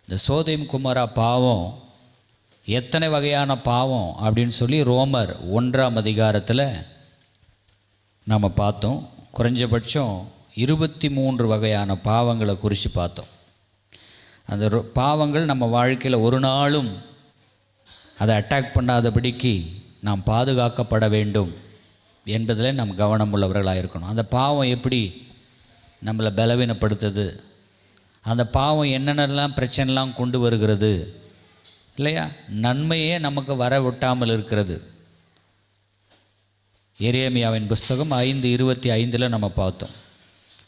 இந்த சோதோம் குமோரா பாவம் எத்தனை வகையான பாவம் அப்படின்னு சொல்லி ரோமர் 1ஆம் அதிகாரத்தில் நாம் பார்த்தோம். குறைஞ்சபட்சம் 23 வகையான பாவங்களை குறித்து பார்த்தோம். அந்த பாவங்கள் நம்ம வாழ்க்கையில் ஒரு நாளும் அதை அட்டாக் பண்ணாதபடிக்கு நாம் பாதுகாக்கப்பட வேண்டும் என்பதில் நாம் கவனம் உள்ளவர்களாக இருக்கணும். அந்த பாவம் எப்படி நம்மளை பலவீனப்படுத்துது, அந்த பாவம் என்னென்னலாம் பிரச்சனைலாம் கொண்டு வருகிறது இல்லையா, நன்மையே நமக்கு வர விட்டாமல் இருக்கிறது. எரேமியாவின் புஸ்தகம் 5:25 நம்ம பார்த்தோம்.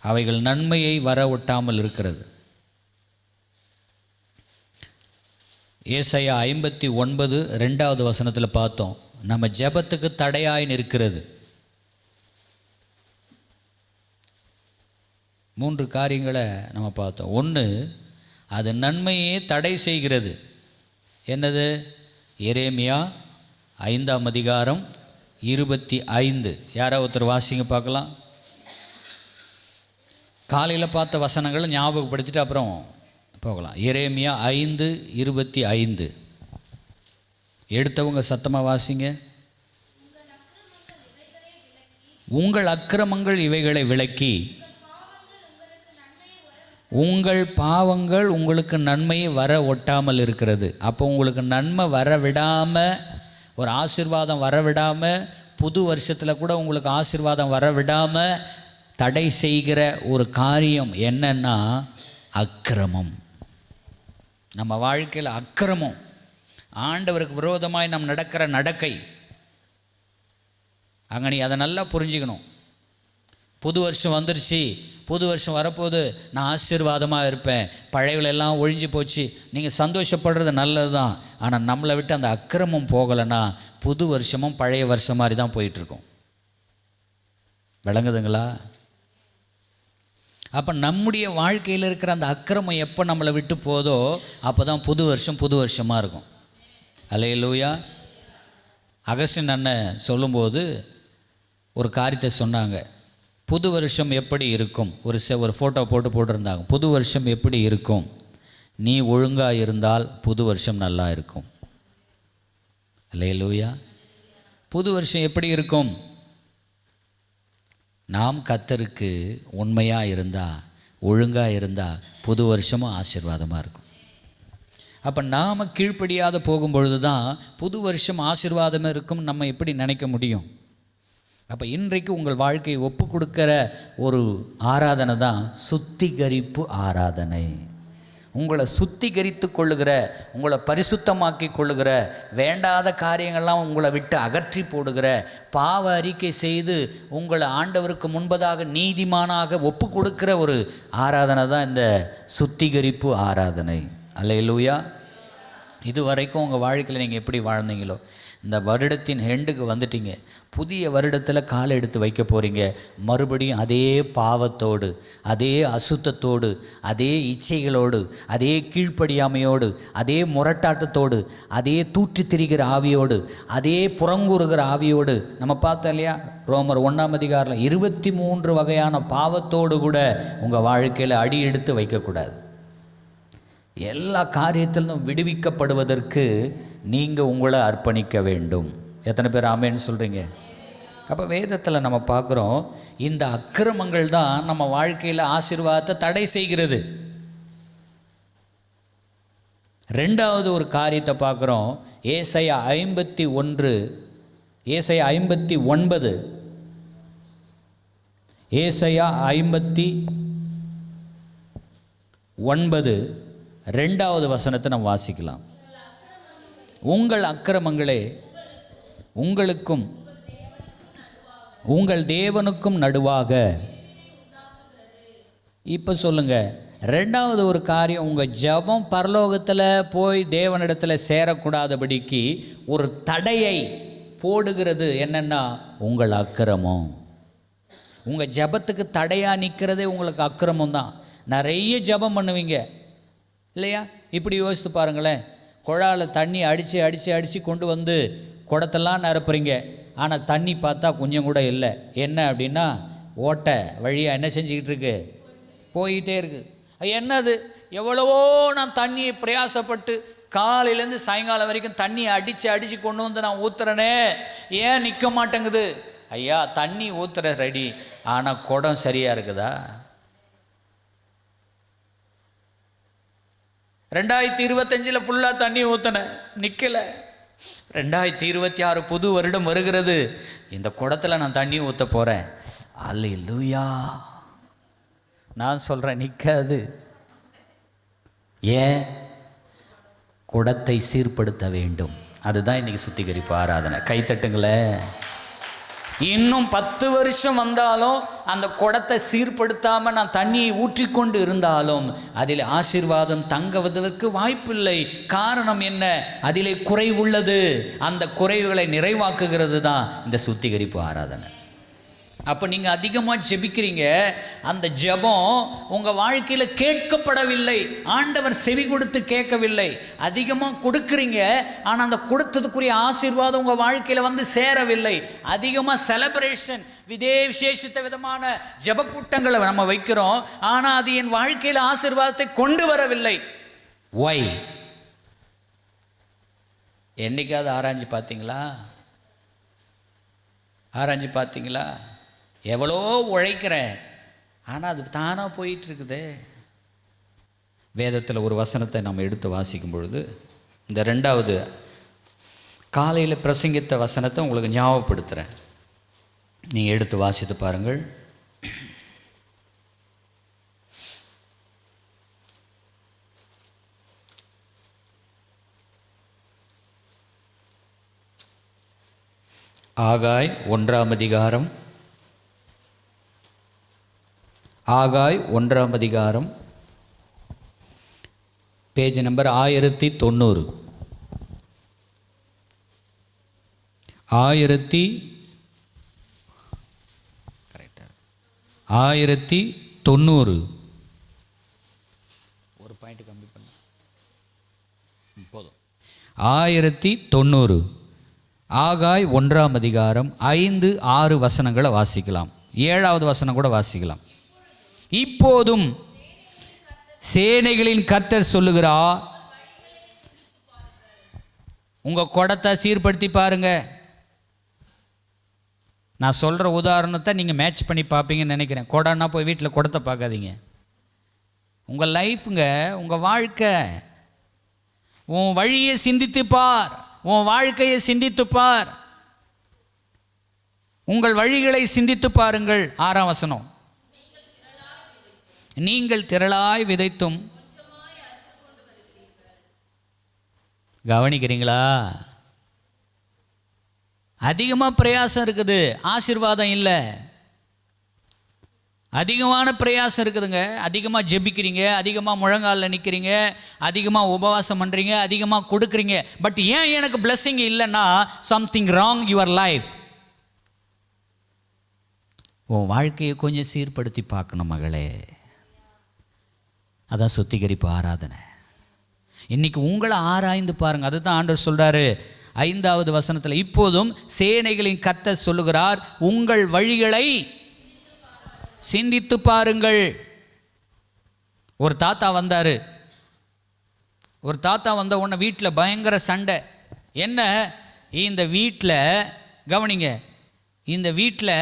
அவைகள் நன்மையை வர விட்டாமல் இருக்கிறது. ஏசாயா 59:2 வசனத்தில் பார்த்தோம், நம்ம ஜெபத்துக்கு தடையாய் நிற்கிறது. 3 காரியங்களை நம்ம பார்த்தோம். ஒன்று, அது நன்மையே தடை செய்கிறது. என்னது? எரேமியா 5ஆம் அதிகாரம் 25. யாராவது ஒருத்தர் வாசிங்க பார்க்கலாம். காலையில் பார்த்த வசனங்களை ஞாபகப்படுத்திட்டு அப்புறம் போகலாம். எரேமியா 5:25 எடுத்தவங்க சத்தமாக வாசிங்க. உங்கள் அக்கிரமங்கள் இவைகளை விலக்கி உங்கள் பாவங்கள் உங்களுக்கு நன்மையை வர ஒட்டாமல் இருக்கிறது. அப்போ உங்களுக்கு நன்மை வர விடாமல், ஒரு ஆசீர்வாதம் வர விடாமல், புது வருஷத்தில் கூட உங்களுக்கு ஆசீர்வாதம் வர விடாமல் தடை செய்கிற ஒரு காரியம் என்னன்னா அக்கிரமம். நம்ம வாழ்க்கையில் அக்கிரமம், ஆண்டவருக்கு விரோதமாய் நாம் நடக்கிற நடக்கை. அங்கே நீ அதை நல்லா புரிஞ்சுக்கணும். புது வருஷம் வந்துருச்சு, புது வருஷம் வரப்போது, நான் ஆசீர்வாதமாக இருப்பேன், பழையவளெல்லாம் ஒழிஞ்சு போச்சு, நீங்கள் சந்தோஷப்படுறது நல்லது தான். ஆனால் நம்மளை விட்டு அந்த அக்கிரமம் போகலைன்னா புது வருஷமும் பழைய வருஷம் மாதிரி தான் போயிட்டுருக்கோம். விளங்குதுங்களா? அப்போ நம்முடைய வாழ்க்கையில் இருக்கிற அந்த அக்கிரமம் எப்போ நம்மளை விட்டு போதோ அப்போ தான் புது வருஷம் புது வருஷமாக இருக்கும். அல்லேலூயா. அகஸ்டின் அண்ணன் சொல்லும்போது ஒரு காரியத்தை சொன்னாங்க. புது வருஷம் எப்படி இருக்கும், ஒரு ஃபோட்டோ போட்டிருந்தாங்க. புது வருஷம் எப்படி இருக்கும்? நீ ஒழுங்காக இருந்தால் புது வருஷம் நல்லா இருக்கும். அல்லேலூயா. புது வருஷம் எப்படி இருக்கும்? நாம் கர்த்தருக்கு உண்மையாக இருந்தால், ஒழுங்காக இருந்தால் புது வருஷமும் ஆசீர்வாதமாக இருக்கும். அப்போ நாம் கீழ்ப்படியாத போகும்பொழுது தான் புது வருஷம் ஆசீர்வாதமாக இருக்கும் நம்ம எப்படி நினைக்க முடியும்? அப்போ இன்றைக்கு உங்கள் வாழ்க்கையை ஒப்பு கொடுக்கிற ஒரு ஆராதனை தான் சுத்திகரிப்பு ஆராதனை. உங்களை சுத்திகரித்து கொள்ளுகிற, உங்களை பரிசுத்தமாக்கி கொள்ளுகிற, வேண்டாத காரியங்கள்லாம் உங்களை விட்டு அகற்றி போடுகிற, பாவ அறிக்கை செய்து உங்களை ஆண்டவருக்கு முன்பதாக நீதிமானாக ஒப்பு கொடுக்கிற ஒரு ஆராதனை தான் இந்த சுத்திகரிப்பு ஆராதனை. அல்லேலூயா. இது வரைக்கும் உங்கள் வாழ்க்கையில் நீங்கள் எப்படி வாழ்ந்தீங்களோ, இந்த வருடத்தின் எண்டுக்கு வந்துட்டீங்க, புதிய வருடத்தில் காலை எடுத்து வைக்க போகிறீங்க. மறுபடியும் அதே பாவத்தோடு, அதே அசுத்தத்தோடு, அதே இச்சைகளோடு, அதே கீழ்ப்படியாமையோடு, அதே முரட்டாட்டத்தோடு, அதே தூற்றி திரிகிற ஆவியோடு, அதே புறங்கூறுகிற ஆவியோடு, நம்ம பார்த்தோம் இல்லையா ரோமர் 1ஆம் அதிகாரம் 23 வகையான பாவத்தோடு கூட உங்கள் வாழ்க்கையில் அடி எடுத்து வைக்கக்கூடாது. எல்லா காரியத்திலும் விடுவிக்கப்படுவதற்கு நீங்கள் உங்களை அர்ப்பணிக்க வேண்டும். எத்தனை பேர் ஆமேன்னு சொல்கிறீங்க? அப்போ வேதத்தில் நம்ம பார்க்குறோம், இந்த அக்கிரமங்கள் தான் நம்ம வாழ்க்கையில் ஆசீர்வாதத்தை தடை செய்கிறது. ரெண்டாவது ஒரு காரியத்தை பார்க்குறோம். ஏசாயா 51, ஏசாயா 59, ஏசாயா 59 2வது வசனத்தை நம்ம வாசிக்கலாம். உங்கள் அக்கிரமங்களே உங்களுக்கும் உங்கள் தேவனுக்கும் நடுவாக. இப்போ சொல்லுங்கள், ரெண்டாவது ஒரு காரியம், உங்கள் ஜெபம் பரலோகத்தில் போய் தேவனிடத்தில் சேரக்கூடாதபடிக்கு ஒரு தடையை போடுகிறது. என்னென்னா உங்கள் அக்கிரமம். உங்கள் ஜெபத்துக்கு தடையாக நிற்கிறதே உங்களுக்கு அக்கிரமம் தான். நிறைய ஜெபம் பண்ணுவீங்க இல்லையா? இப்படி யோசித்து பாருங்களேன். குழாயில் தண்ணி அடித்து அடித்து அடித்து கொண்டு வந்து குடத்தெல்லாம் நிரப்புறீங்க. ஆனால் தண்ணி பார்த்தா கொஞ்சம் கூட இல்லை. என்ன அப்படின்னா ஓட்டை வழியாக என்ன செஞ்சுக்கிட்டு இருக்கு? போயிட்டே இருக்குது. என்னது எவ்வளவோ நான் தண்ணியை பிரயாசப்பட்டு காலையிலேருந்து சாயங்காலம் வரைக்கும் தண்ணியை அடித்து கொண்டு வந்து நான் ஊற்றுறேனே, ஏன் நிற்க மாட்டேங்குது? ஐயா, தண்ணி ஊற்றுற ரெடி, ஆனால் குடம் சரியாக இருக்குதா? 2025 ஃபுல்லாக தண்ணி ஊற்றினேன், நிற்கலை. 2026 புது வருடம் வருகிறது, இந்த குடத்தில் நான் தண்ணி ஊற்ற போகிறேன். அல்லேலூயா. நான் சொல்கிறேன், நிற்காது. ஏன்? குடத்தை சீர்படுத்த வேண்டும். அதுதான் இன்றைக்கி சுத்திகரிப்பு ஆராதனை. கைத்தட்டுங்களேன். இன்னும் 10 வருஷம் வந்தாலும் அந்த குடத்தை சீர்படுத்தாமல் நான் தண்ணியை ஊற்றிக்கொண்டு இருந்தாலும் அதில் ஆசீர்வாதம் தங்குவதற்கு வாய்ப்பில்லை. காரணம் என்ன? அதிலே குறைவுள்ளது. அந்த குறைவுகளை நிறைவாக்குகிறது தான் இந்த சுத்திகரிப்பு ஆராதனை. அப்போ நீங்கள் அதிகமாக ஜெபிக்கிறீங்க, அந்த ஜெபம் உங்கள் வாழ்க்கையில் கேட்கப்படவில்லை, ஆண்டவர் செவி கொடுத்து கேட்கவில்லை. அதிகமாக கொடுக்குறீங்க, ஆனால் அந்த கொடுத்ததுக்குரிய ஆசீர்வாதம் உங்கள் வாழ்க்கையில் வந்து சேரவில்லை. அதிகமாக செலப்ரேஷன், விசேஷித்த விதமான ஜெப கூட்டங்களை நம்ம வைக்கிறோம், ஆனால் அது என் வாழ்க்கையில் ஆசீர்வாதத்தை கொண்டு வரவில்லை. ஒய்? என்னைக்காவது ஆராய்ஞ்சு பார்த்தீங்களா? ஆராய்ஞ்சு பார்த்தீங்களா? எவ்வளோ உழைக்கிறேன், ஆனால் அது தானாக போயிட்டுருக்குது. வேதத்தில் ஒரு வசனத்தை நம்ம எடுத்து வாசிக்கும் பொழுது, இந்த 2வது காலையில் பிரசங்கித்த வசனத்தை உங்களுக்கு ஞாபகப்படுத்துகிறேன். நீங்கள் எடுத்து வாசித்து பாருங்கள். ஆகாய் 1ஆம் அதிகாரம், ஆகாய் 1ஆம் அதிகாரம், பேஜ் நம்பர் 1090. 1090. ஒரு பாயிண்ட் கம்மி பண்ண போதும். 1090. ஆகாய் 1ஆம் அதிகாரம் 5, 6 வசனங்களை வாசிக்கலாம். 7வது வசனம் கூட வாசிக்கலாம். இப்போதும் சேனைகளின் கர்த்தர் சொல்லுகிறார், உங்க குடத்தை சீர்படுத்தி பாருங்க. நான் சொல்ற உதாரணத்தை நீங்க மேட்ச் பண்ணி பார்ப்பீங்கன்னு நினைக்கிறேன். குடம்னா போய் வீட்டில் குடத்தை பார்க்காதீங்க. உங்க லைஃப்ங்க, உங்க வாழ்க்கை, உன் வழியை சிந்தித்து பார், உன் வாழ்க்கையை சிந்தித்து பார், உங்கள் வழிகளை சிந்தித்து பாருங்கள். 6ஆம் வசனம், நீங்கள் திரளாய் விதைத்தும். கவனிக்கிறீங்களா? அதிகமாக பிரயாசம் இருக்குது, ஆசீர்வாதம் இல்லை. அதிகமான பிரயாசம் இருக்குதுங்க. அதிகமாக ஜெபிக்கிறீங்க, அதிகமாக முழங்காலில் நிற்கிறீங்க, அதிகமாக உபவாசம் பண்ணுறீங்க, அதிகமாக கொடுக்குறீங்க. பட் ஏன் எனக்கு பிளெஸிங் இல்லைன்னா சம்திங் ராங் யுவர் லைஃப். உன் வாழ்க்கையை கொஞ்சம் சீர்படுத்தி பார்க்கணும் மகளே. அதான் சுத்திகரிப்பு ஆராதனை. இன்னைக்கு உங்களை ஆராய்ந்து பாருங்க. அதுதான் ஆண்டவர் சொல்றாரு 5வது வசனத்தில், இப்போதும் சேனைகளின் கர்த்தர் சொல்லுகிறார், உங்கள் வழிகளை சிந்தித்து பாருங்கள். ஒரு தாத்தா வந்தாரு. ஒரு தாத்தா வந்த உடனே வீட்டில் பயங்கர சண்டை. என்ன? இந்த வீட்டில் கவனிங்க, இந்த வீட்டில்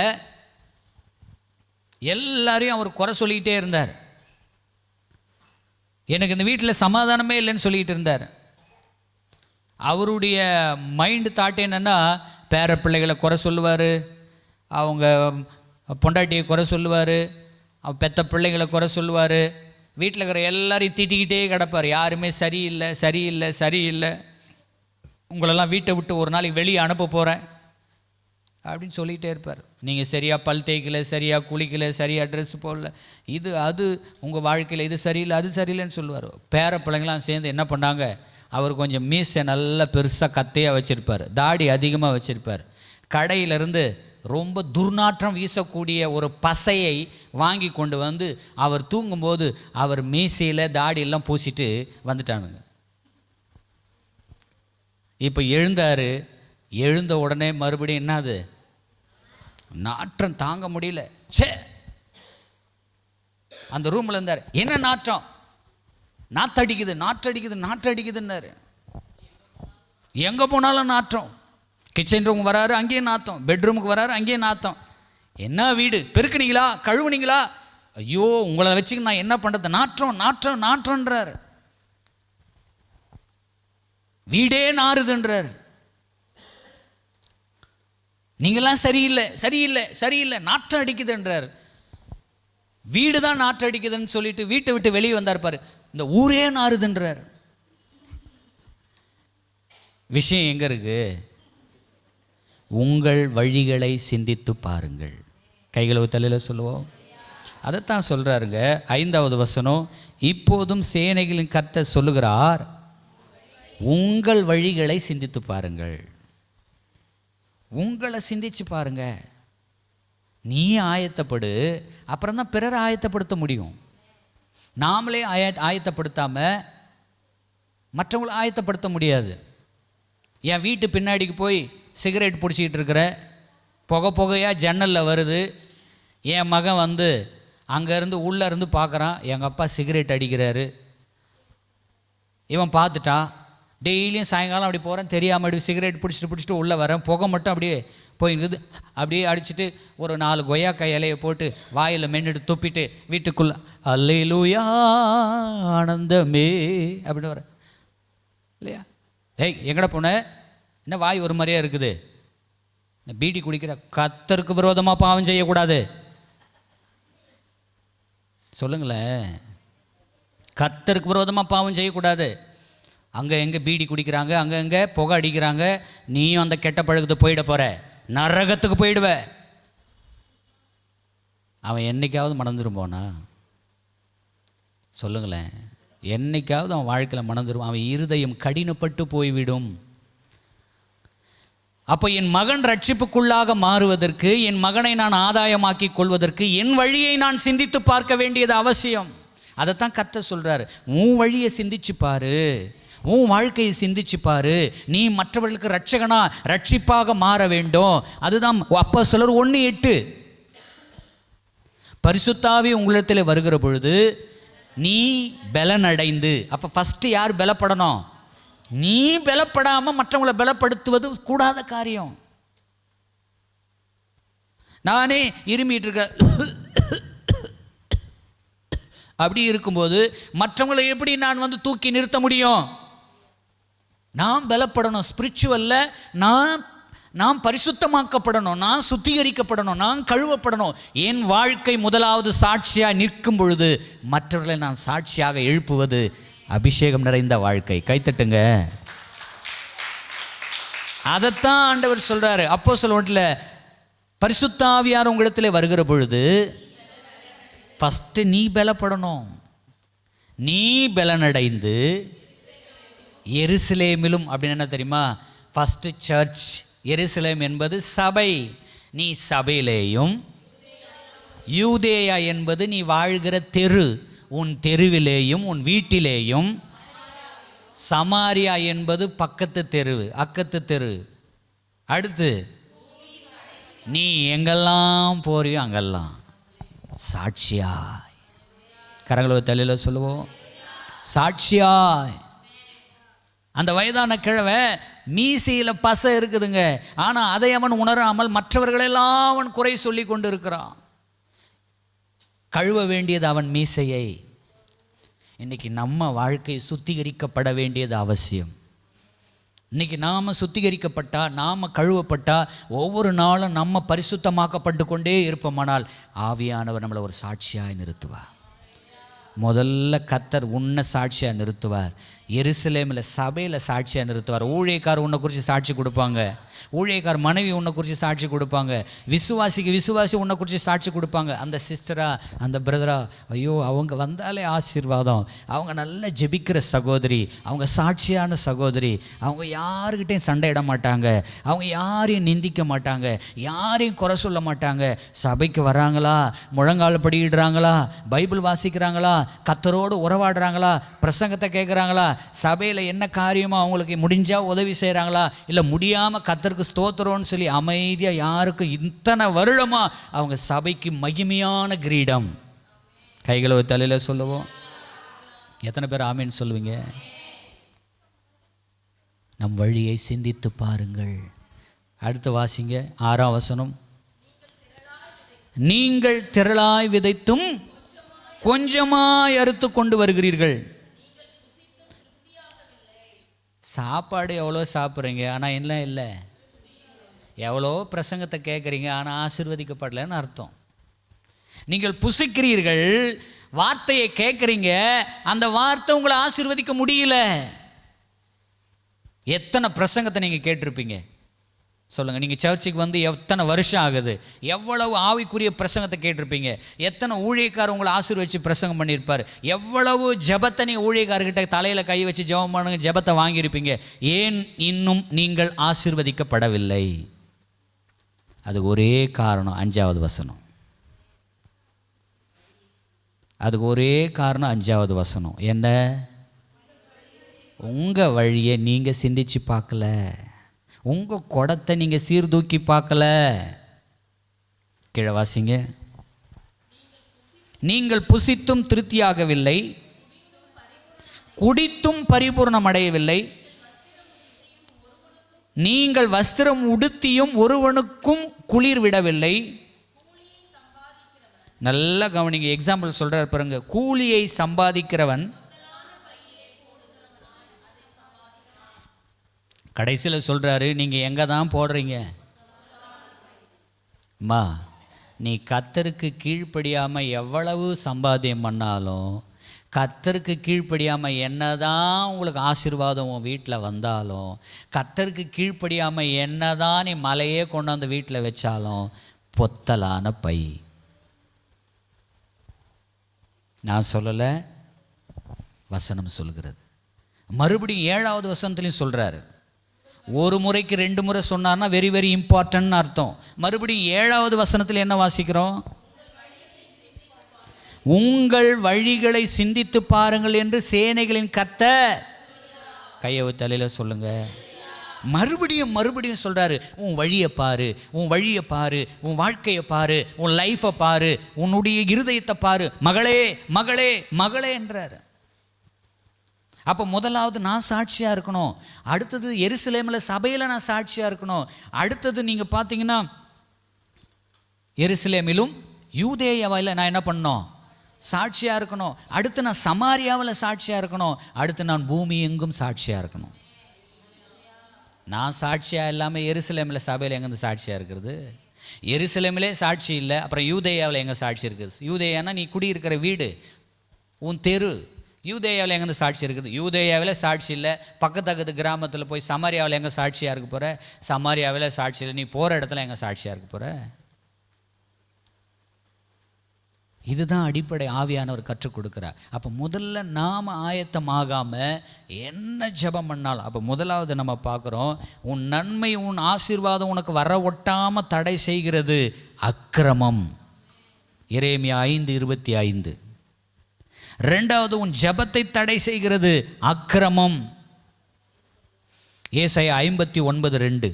எல்லாரையும் அவர் குறை சொல்லிக்கிட்டே இருந்தார். எனக்கு இந்த வீட்டில் சமாதானமே இல்லைன்னு சொல்லிக்கிட்டு இருந்தார். அவருடைய மைண்டு தாட் என்னென்னா, பேர பிள்ளைகளை குறை சொல்லுவார், அவங்க பொண்டாட்டியை குறை சொல்லுவார், பெத்த பிள்ளைகளை குறை சொல்லுவார், வீட்டில் இருக்கிற எல்லாரையும் திட்டிக்கிட்டே கிடப்பார். யாருமே சரியில்லை சரியில்லை சரியில்லை, உங்களெல்லாம் வீட்டை விட்டு ஒரு நாளைக்கு வெளியே அனுப்ப போகிறேன் அப்படின்னு சொல்லிகிட்டே இருப்பார். நீங்கள் சரியாக பல் தேய்க்கலை, சரியாக குளிக்கலை, சரியாக ட்ரெஸ் போடல, இது அது உங்கள் வாழ்க்கையில் இது சரியில்லை அது சரியில்லைன்னு சொல்லுவார். பேர பிள்ளைங்களாம் சேர்ந்து என்ன பண்ணாங்க, அவர் கொஞ்சம் மீசை நல்லா பெருசாக கத்தையாக வச்சுருப்பார், தாடி அதிகமாக வச்சுருப்பார். கடையிலேருந்து ரொம்ப துர்நாற்றம் வீசக்கூடிய ஒரு பசையை வாங்கி கொண்டு வந்து அவர் தூங்கும்போது அவர் மீசையில் தாடியெல்லாம் பூசிட்டு வந்துட்டானுங்க. இப்போ எழுந்தார். எழுந்த உடனே மறுபடியும் என்னது, நாற்றம் தாங்க முடியல. சே, அந்த ரூமில் இருந்தார். என்ன நாற்றம்? நாற்றடிக்குதுன்னாரு. எங்கே போனாலும் நாற்றம். கிச்சன் ரூம் வராரு, அங்கேயும் நாத்தம். பெட்ரூமுக்கு வராரு, அங்கேயும் நாத்தம். என்ன வீடு பெருக்குனீங்களா, கழுவுனீங்களா? ஐயோ, உங்களை வச்சுக்க நான் என்ன பண்ணுறது? நாற்றம்ன்றார். வீடே நாறுதுன்றார். நீங்களாம் சரியில்லை நாற்றம் அடிக்குதுன்றார். வீடு தான் நாற்றம் அடிக்குதுன்னு சொல்லிட்டு வீட்டை விட்டு வெளியே வந்தார் பாரு, இந்த ஊரே நாறுதுன்றார். விஷயம் எங்க இருக்கு? உங்கள் வழிகளை சிந்தித்து பாருங்கள். கைகளை தலையில் சொல்லுவோம். அதைத்தான் சொல்றாருங்க 5வது வசனம். இப்போதும் சேனைகளின் கர்த்தர் சொல்லுகிறார், உங்கள் வழிகளை சிந்தித்து பாருங்கள். உங்களை சிந்திச்சு பாருங்க. நீ ஆயத்தப்படு, அப்புறம் தான் பிறரை ஆயத்தப்படுத்த முடியும். நாமளே ஆயத்தப்படுத்தாம மற்றவங்களை ஆயத்தப்படுத்த முடியாது. என் வீட்டு பின்னாடிக்கு போய் சிகரெட் பிடிச்சிக்கிட்டு இருக்கிற, புகையாக ஜன்னலில் வருது. என் மகன் வந்து அங்கேருந்து உள்ளே இருந்து பார்க்குறான், எங்கள் அப்பா சிகரெட் அடிக்கிறாரு. இவன் பார்த்துட்டான். டெய்லியும் சாயங்காலம் அப்படி போகிறேன், தெரியாமல் அப்படி சிகரெட் பிடிச்சிட்டு உள்ளே வரேன். புகை மட்டும் அப்படியே போயிருக்குது. அப்படியே அடிச்சுட்டு ஒரு 4 கொய்யாக்காய் இலையை போட்டு வாயில் மென்னுட்டு துப்பிட்டு வீட்டுக்குள்ளே அல்லேலூயா ஆனந்தமே அப்படின்னு வர இல்லையா? ஏய், எங்கடா போன? என்ன வாய் ஒரு மாதிரியா இருக்குது? பீடி குடிக்கிற. கர்த்தருக்கு விரோதமாக பாவம் செய்யக்கூடாது. சொல்லுங்களேன். கர்த்தருக்கு விரோதமாக பாவம் செய்யக்கூடாது. அங்கே எங்கே பீடி குடிக்கிறாங்க, அங்கே எங்கே புகை அடிக்கிறாங்க. நீயும் அந்த கெட்ட பழக்கத்தை போயிட போகிற, நரகத்துக்கு போயிடுவ. அவன் என்னைக்காவது மணந்துரும்போனா? சொல்லுங்களேன். என்னைக்காவது அவன் வாழ்க்கையில் மணந்துருவான். அவன் இருதயம் கடினப்பட்டு போய்விடும். அப்போ என் மகன் ரட்சிப்புக்குள்ளாக மாறுவதற்கு, என் மகனை நான் ஆதாயமாக்கி கொள்வதற்கு என் வழியை நான் சிந்தித்து பார்க்க வேண்டியது அவசியம். அதைத்தான் கர்த்தர் சொல்றாரு. உன் வழியை சிந்திச்சு பாரு, உன் வாழ்க்கையை சிந்திச்சு பாரு. நீ மற்றவர்களுக்கு ரட்சகனா ரட்சிப்பாக மாற வேண்டும். அதுதான் அப்போஸ்தலர் 1:8. பரிசுத்த ஆவி உங்களிடத்தில் வருகிற பொழுது நீ பலனடைந்து. அப்போ ஃபஸ்ட்டு யார் பலப்படணும்? நீ பலப்படாமல் மற்றவங்களை பலப்படுத்துவது கூடாத காரியம். நானே இருமிட்டு இருக்க அப்படி இருக்கும்போது மற்றவங்களை எப்படி நான் வந்து தூக்கி நிறுத்த முடியும்? நான் பலப்படணும். ஸ்பிரிச்சுவல்ல நான் பரிசுத்தமாக்கப்படணும், நான் சுத்திகரிக்கப்படணும், நான் கழுவப்படணும். என் வாழ்க்கை முதலாவது சாட்சியாக நிற்கும் பொழுது மற்றவர்களை நான் சாட்சியாக எழுப்புவது அபிஷேகம் நிறைந்த வாழ்க்கை. கைத்தட்டுங்க. அதைத்தான் ஆண்டவர் சொல்றாரு. அப்போஸ்தலர் 1 பரிசுத்த ஆவியார் உங்களிடத்தில் வருகிற பொழுது ஃபஸ்ட்டு நீ பலப்படணும். நீ பலனடைந்து எருசலேமிலும் அப்படின்னு என்ன தெரியுமா? First search. எருசலேம் என்பது சபை. நீ சபையிலேயும், யூதேயா என்பது நீ வாழ்கிற தெரு, உன் தெருவிலேயும் உன் வீட்டிலேயும், சமாரியா என்பது பக்கத்து தெரு, அக்கத்து தெரு. அடுத்து நீ எங்கெல்லாம் போறியோ அங்கெல்லாம் சாட்சியாய். கரங்களோ தலையில் சொல்லுவோம், சாட்சியாய். அந்த வயதான கிழவை மீசையில் பசை இருக்குதுங்க, ஆனால் அதை அவன் உணராமல் மற்றவர்களெல்லாம் அவன் குறை சொல்லி கொண்டு இருக்கிறான். கழுவ வேண்டியது அவன் மீசையை. இன்னைக்கு நம்ம வாழ்க்கை சுத்திகரிக்கப்பட வேண்டியது அவசியம். இன்னைக்கு நாம் சுத்திகரிக்கப்பட்டா, நாம் கழுவப்பட்டா, ஒவ்வொரு நாளும் நம்ம பரிசுத்தமாக்கப்பட்டு கொண்டே இருப்போமானால் ஆவியானவர் நம்மளை ஒரு சாட்சியாக நிறுத்துவார். முதல்ல கர்த்தர் உன்னை சாட்சியாக நிறுத்துவார். எருசலேமில் சபையில் சாட்சியாக நிறுத்துவார். ஊழியக்கார் உன்னை குறித்து சாட்சி கொடுப்பாங்க, ஊழியக்கார் மனைவி உன்னை குறித்து சாட்சி கொடுப்பாங்க, விசுவாசி உன்னை குறித்து சாட்சி கொடுப்பாங்க. அந்த சிஸ்டரா, அந்த பிரதரா, ஐயோ அவங்க வந்தாலே ஆசீர்வாதம், அவங்க நல்ல ஜெபிக்கிற சகோதரி, அவங்க சாட்சியான சகோதரி, அவங்க யாருக்கிட்டையும் சண்டையிட மாட்டாங்க, அவங்க யாரையும் நிந்திக்க மாட்டாங்க, யாரையும் குறை சொல்ல மாட்டாங்க. சபைக்கு வராங்களா, முழங்கால் படியிடுறாங்களா, பைபிள் வாசிக்கிறாங்களா, கர்த்தரோடு உறவாடுறாங்களா, பிரசங்கத்தை கேட்குறாங்களா, சபையில் என்ன காரியமோ அவங்களுக்கு முடிஞ்சால் உதவி செய்கிறாங்களா, இல்லை முடியாமல் கர்த்தருக்கு ஸ்தோத்திரம்னு சொல்லி அமைதியாக யாருக்கும் இத்தனை வருடமாக அவங்க சபைக்கு மகிமையான கிரீடம். கைகளை தலையில் சொல்லுவோம். எத்தனை பேர் ஆமீன் சொல்லுவீங்க? நம் வழியை சிந்தித்து பாருங்கள். அடுத்து வாசிங்க 6ஆம் வசனம். நீங்கள் திரளாய் விதைத்தும் கொஞ்சமாய் அறுத்து கொண்டு வருகிறீர்கள். சாப்பாடு எவ்வளோ சாப்பிட்றீங்க, ஆனால் என்ன இல்லை. எவ்வளோ பிரசங்கத்தை கேட்குறீங்க, ஆனால் ஆசீர்வதிக்கப்படலைன்னு அர்த்தம். நீங்கள் புசிக்கிறீர்கள், வார்த்தையை கேட்குறீங்க, அந்த வார்த்தை உங்களை ஆசீர்வதிக்க முடியல. எத்தனை பிரசங்கத்தை நீங்கள் கேட்டிருப்பீங்க சொல்லுங்கள். நீங்கள் சர்ச்சுக்கு வந்து எத்தனை வருஷம் ஆகுது, எவ்வளவு ஆவிக்குரிய பிரசங்கத்தை கேட்டிருப்பீங்க, எத்தனை ஊழியக்காரர் உங்களை ஆசீர்வதிச்சு பிரசங்கம் பண்ணியிருப்பார், எவ்வளவு ஜபத்தை நீங்கள் ஊழியக்காரர்கிட்ட தலையில் கை வச்சு ஜெபம் பண்ணுங்க ஜபத்தை வாங்கியிருப்பீங்க. ஏன் இன்னும் நீங்கள் ஆசீர்வதிக்கப்படவில்லை? அதுக்கு ஒரே காரணம் 5வது வசனம். அதுக்கு ஒரே காரணம் 5வது வசனம் என்ன? உங்கள் வழியை நீங்கள் சிந்திச்சு பார்க்கல, உங்கள் குடத்தை நீங்கள் சீர்தூக்கி பார்க்கல. கீழே வாசிங்க. நீங்கள் புசித்தும் திருப்தியாகவில்லை, குடித்தும் பரிபூர்ணம் அடையவில்லை, நீங்கள் வஸ்திரம் உடுத்தியும் ஒருவனுக்கும் குளிர் விடவில்லை. நல்லா கவனிங்க. எக்ஸாம்பிள் சொல்றார் பாருங்க. கூலியை சம்பாதிக்கிறவன் கடைசியில் சொல்கிறாரு, நீங்கள் எங்கே தான் போடுறீங்க? அம்மா, நீ கர்த்தருக்கு கீழ்ப்படியாமல் எவ்வளவு சம்பாத்தியம் பண்ணாலும், கர்த்தருக்கு கீழ்ப்படியாமல் என்ன தான் உங்களுக்கு ஆசீர்வாதம் உன் வீட்டில் வந்தாலும், கர்த்தருக்கு கீழ்ப்படியாமல் என்ன தான் நீ மலையே கொண்டாந்து வீட்டில் வச்சாலும் பொத்தலான பை. நான் சொல்லலை, வசனம் சொல்கிறது. மறுபடியும் 7வது வசனத்துலையும் சொல்கிறாரு. ஒரு முறைக்கு 2 முறை சொன்னார்னா வெரி வெரி இம்பார்ட்டன்ட்னு அர்த்தம். மறுபடியும் 7வது வசனத்தில் என்ன வாசிக்கிறோம்? உங்கள் வழிகளை சிந்தித்து பாருங்கள் என்று சேனைகளின் கர்த்தர். கையை தலையில் சொல்லுங்க. மறுபடியும் சொல்றாரு, உன் வழியை பாரு, உன் வழியை பாரு, உன் வாழ்க்கையை பாரு, உன் லைஃபை பாரு, உன்னுடைய இருதயத்தை பாரு, மகளே மகளே மகளே என்றாரு. அப்போ முதலாவது நான் சாட்சியாக இருக்கணும். அடுத்தது எருசலேமில் சபையில் நான் சாட்சியாக இருக்கணும். அடுத்தது நீங்கள் பார்த்தீங்கன்னா எருசலேமிலும் யூதேயாவில் நான் என்ன பண்ணணும்? சாட்சியாக இருக்கணும். அடுத்து நான் சமாரியாவில் சாட்சியாக இருக்கணும். அடுத்து நான் பூமி எங்கும் சாட்சியாக இருக்கணும். நான் சாட்சியாக இல்லாமல் எருசலேமில் சபையில் எங்கேருந்து சாட்சியாக இருக்கிறது? எருசலேமிலே சாட்சி இல்லை, அப்புறம் யூதேயாவில் எங்கே சாட்சி இருக்குது? யூதேயானா நீ குடியிருக்கிற வீடு, உன் தெரு. யூதேயாவில் எங்கேருந்து சாட்சி இருக்குது? யூதேயாவில் சாட்சி இல்லை. பக்கத்து கிராமத்தில் போய் சமாரியாவில் எங்கே சாட்சியாக இருக்க போகிற? சமாரியாவில் சாட்சி இல்லை. நீ போகிற இடத்துல எங்கே சாட்சியாக இருக்க போகிற? இதுதான் அடிப்படை ஆவியானவர் கற்றுக் கொடுக்குறார். அப்போ முதல்ல நாம் ஆயத்தமாகாமல் என்ன ஜெபம் பண்ணாலும், அப்போ முதலாவது நம்ம பார்க்குறோம், உன் நன்மை உன் ஆசீர்வாதம் உனக்கு வர ஒட்டாமல் தடை செய்கிறது அக்கிரமம். எரேமியா 5:25. ரெண்டாவது, உன் ஜெபத்தை தடை செய்கிறது அக்கிரமம். ஏசாயா 59:2.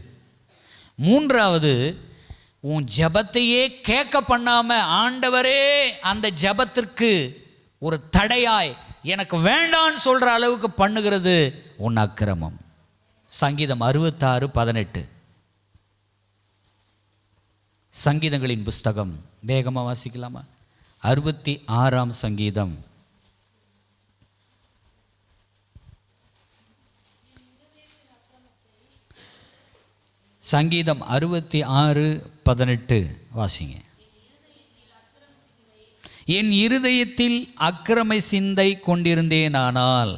மூன்றாவது, உன் ஜெபத்தையே கேட்க பண்ணாம ஆண்டவரே அந்த ஜெபத்திற்கு ஒரு தடையாய் எனக்கு வேண்டான்னு சொல்ற அளவுக்கு பண்ணுகிறது உன் அக்கிரமம். சங்கீதம் 66:18. சங்கீதங்களின் புஸ்தகம் வேகமாக வாசிக்கலாமா? 66ஆம் சங்கீதம். சங்கீதம் 66:18 வாசிங்க. என் இருதயத்தில் அக்கிரமை சிந்தை கொண்டிருந்தேனானால்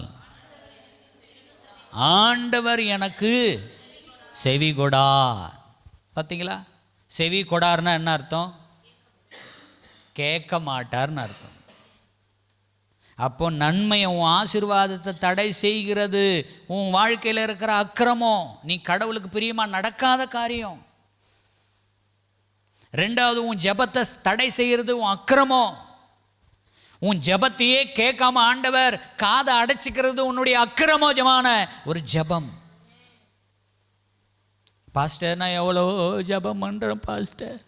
ஆண்டவர் எனக்கு செவி கொடார். பார்த்தீங்களா? செவி கொடார்னா என்ன அர்த்தம்? கேட்க மாட்டார்னு அர்த்தம். அப்போ நன்மையை உன் ஆசீர்வாதத்தை தடை செய்கிறது உன் வாழ்க்கையில் இருக்கிற அக்கிரமம், நீ கடவுளுக்கு பிரியமா நடக்காத காரியம். ரெண்டாவது, உன் ஜெபத்தை தடை செய்கிறது உன் அக்கிரமம். உன் ஜெபத்தையே கேட்காம ஆண்டவர் காதை அடைச்சிக்கிறது உன்னுடைய அக்கிரமமான ஒரு ஜெபம். பாஸ்டர், நான் எவ்வளோ ஜெபம் பண்றேன் பாஸ்டர்,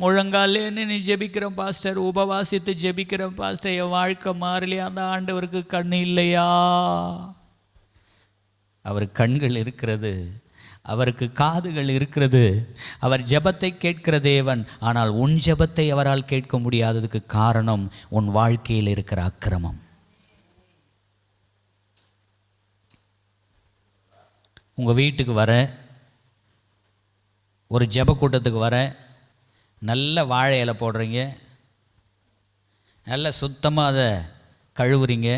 முழங்காலே நீ ஜெபிக்கிறேன் பாஸ்டர், உபவாசித்து ஜெபிக்கிறேன் பாஸ்டர், என் வாழ்க்கை மாறலையா? அந்த ஆண்டவருக்கு கண்ணு இல்லையா? அவர் கண்கள் இருக்கிறது, அவருக்கு காதுகள் இருக்கிறது, அவர் ஜெபத்தை கேட்கிற தேவன். ஆனால் உன் ஜெபத்தை அவரால் கேட்க முடியாததுக்கு காரணம் உன் வாழ்க்கையில் இருக்கிற அக்கிரமம். உங்கள் வீட்டுக்கு வர, ஒரு ஜெப கூட்டத்துக்கு வர, நல்ல வாழை இலை போடுறீங்க, நல்ல சுத்தமாக அதை கழுவுறீங்க,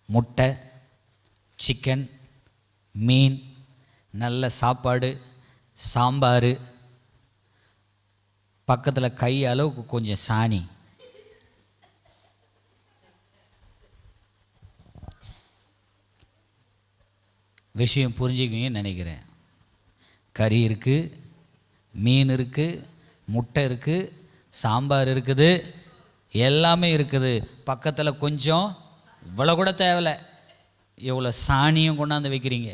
முட்டை, சிக்கன், மீன், நல்ல சாப்பாடு, சாம்பார், பக்கத்தில் கை அளவுக்கு கொஞ்சம் சாணி, விஷயம் புரிஞ்சுக்குவீங்கன்னு நினைக்கிறேன். கறி இருக்குது, மீன் இருக்குது, முட்டை இருக்குது, சாம்பார் இருக்குது, எல்லாமே இருக்குது. பக்கத்தில் கொஞ்சம் இவ்வளோ கூட தேவையில்லை, இவ்வளோ சாணியும் கொண்டாந்து வைக்கிறீங்க.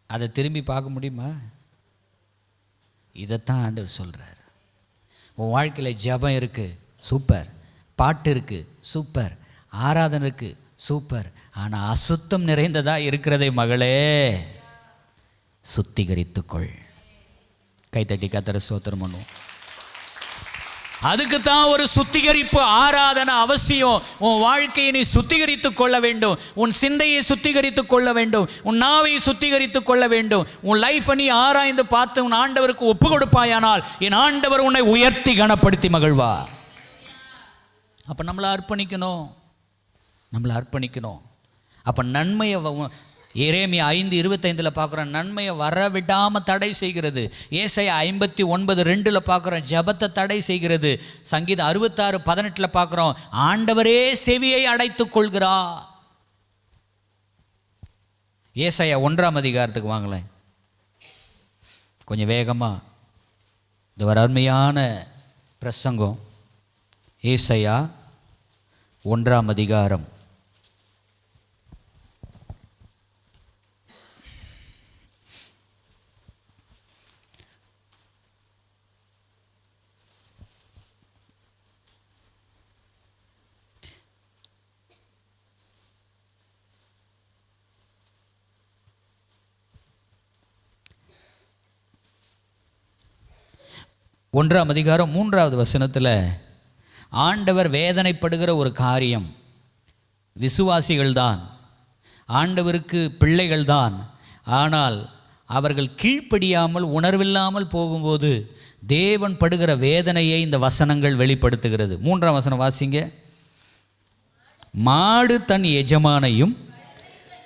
அதை திரும்பி பார்க்க முடியுமா? இதைத்தான் ஆண்டவர் சொல்கிறார். உன் வாழ்க்கையில் ஜெபம் இருக்குது, சூப்பர். பாட்டு இருக்குது, சூப்பர். ஆராதனை இருக்குது, சூப்பர். ஆனால் அசுத்தம் நிறைந்ததாக இருக்கிறதே மகளே, சுத்திகரித்துக்கொள். கைத்தட்டி கர்த்தரை ஸ்தோத்திரம் பண்ணுவோம். அதுக்கு தான் ஒரு சுத்திகரிப்பு ஆராதனை அவசியம். உன் வாழ்க்கையை நீ சுத்திகரித்து கொள்ள வேண்டும், உன் சிந்தையை சுத்திகரித்து கொள்ள வேண்டும், உன் நாவை சுத்திகரித்து கொள்ள வேண்டும். உன் லைஃப்பை நீ ஆராய்ந்து பார்த்து உன் ஆண்டவருக்கு ஒப்பு கொடுப்பாயானால் என் ஆண்டவர் உன்னை உயர்த்தி கனப்படுத்தி மகிழ்வா. அப்போ நம்மளை அர்ப்பணிக்கணும், நம்மளை அர்ப்பணிக்கணும். அப்போ நன்மையை எரேமியா 5:25 பார்க்குறோம், நன்மையை வரவிடாமல் தடை செய்கிறது. ஏசாயா 59:2 பார்க்குறோம், ஜெபத்தை தடை செய்கிறது. சங்கீதம் 66:18 பார்க்குறோம், ஆண்டவரே செவியை அடைத்துக் கொள்கிறார். ஏசாயா 1 வாங்களேன் கொஞ்சம் வேகமாக. இது ஒரு அருமையான பிரசங்கம். ஏசாயா 1 3 ஆண்டவர் வேதனைப்படுகிற ஒரு காரியம், விசுவாசிகள்தான், ஆண்டவருக்கு பிள்ளைகள்தான். ஆனால் அவர்கள் கீழ்ப்படியாமல் உணர்வில்லாமல் போகும்போது தேவன் படுகிற வேதனையை இந்த வசனங்கள் வெளிப்படுத்துகிறது. 3 வாசிங்க. மாடு தன் எஜமானையும்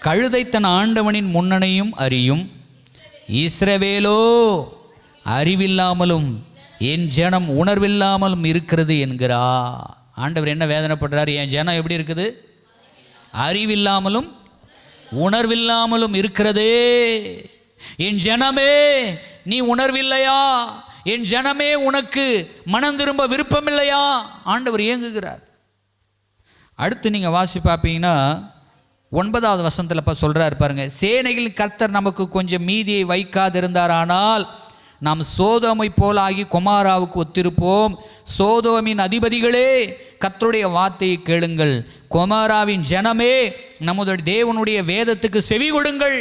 கழுதை தன் ஆண்டவனின் முன்னணையும் அறியும், இஸ்ரவேலோ அறிவில்லாமலும் என் ஜனம் உணர்வில்லாமலும் இருக்கிறது என்கிறா. ஆண்டவர் என்ன வேதனைப்படுறாரு? என் ஜனம் எப்படி இருக்குது? அறிவில்லாமலும் உணர்வில்லாமலும் இருக்கிறதே. என் ஜனமே நீ உணர்வில்லையா? என் ஜனமே உனக்கு மனம் திரும்ப விருப்பம் இல்லையா? ஆண்டவர் ஏங்குகிறார். அடுத்து நீங்கள் வாசி பார்ப்பீங்கன்னா 9 சொல்கிறார் பாருங்க, சேனைகளின் கர்த்தர் நமக்கு கொஞ்சம் மீதியை வைக்காதிருந்தார், ஆனால் நாம் சோதோமை போலாகி கொமாராவுக்கு ஒத்திருப்போம். சோதோமின் அதிபதிகளே கர்த்தருடைய வார்த்தையை கேளுங்கள், கொமாராவின் ஜனமே நமது தேவனுடைய வேதத்துக்கு செவி கொடுங்கள்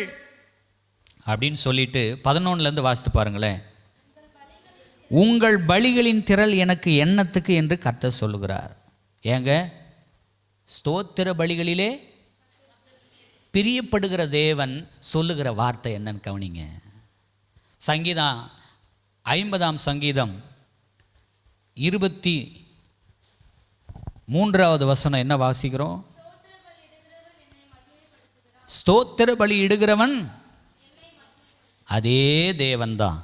அப்படின்னு சொல்லிட்டு 11 வாசித்து பாருங்களேன். உங்கள் பலிகளின் திரள் எனக்கு எண்ணத்துக்கு என்று கர்த்தர் சொல்லுகிறார். ஏங்க, ஸ்தோத்திர பலிகளிலே பிரியப்படுகிற தேவன் சொல்லுகிற வார்த்தை என்னன்னு கவனிங்க. சங்கீதம் 50 23 என்ன வாசிக்கிறோம்? ஸ்தோத்திர பலி இடுகிறவன் அதே தேவன் தான்,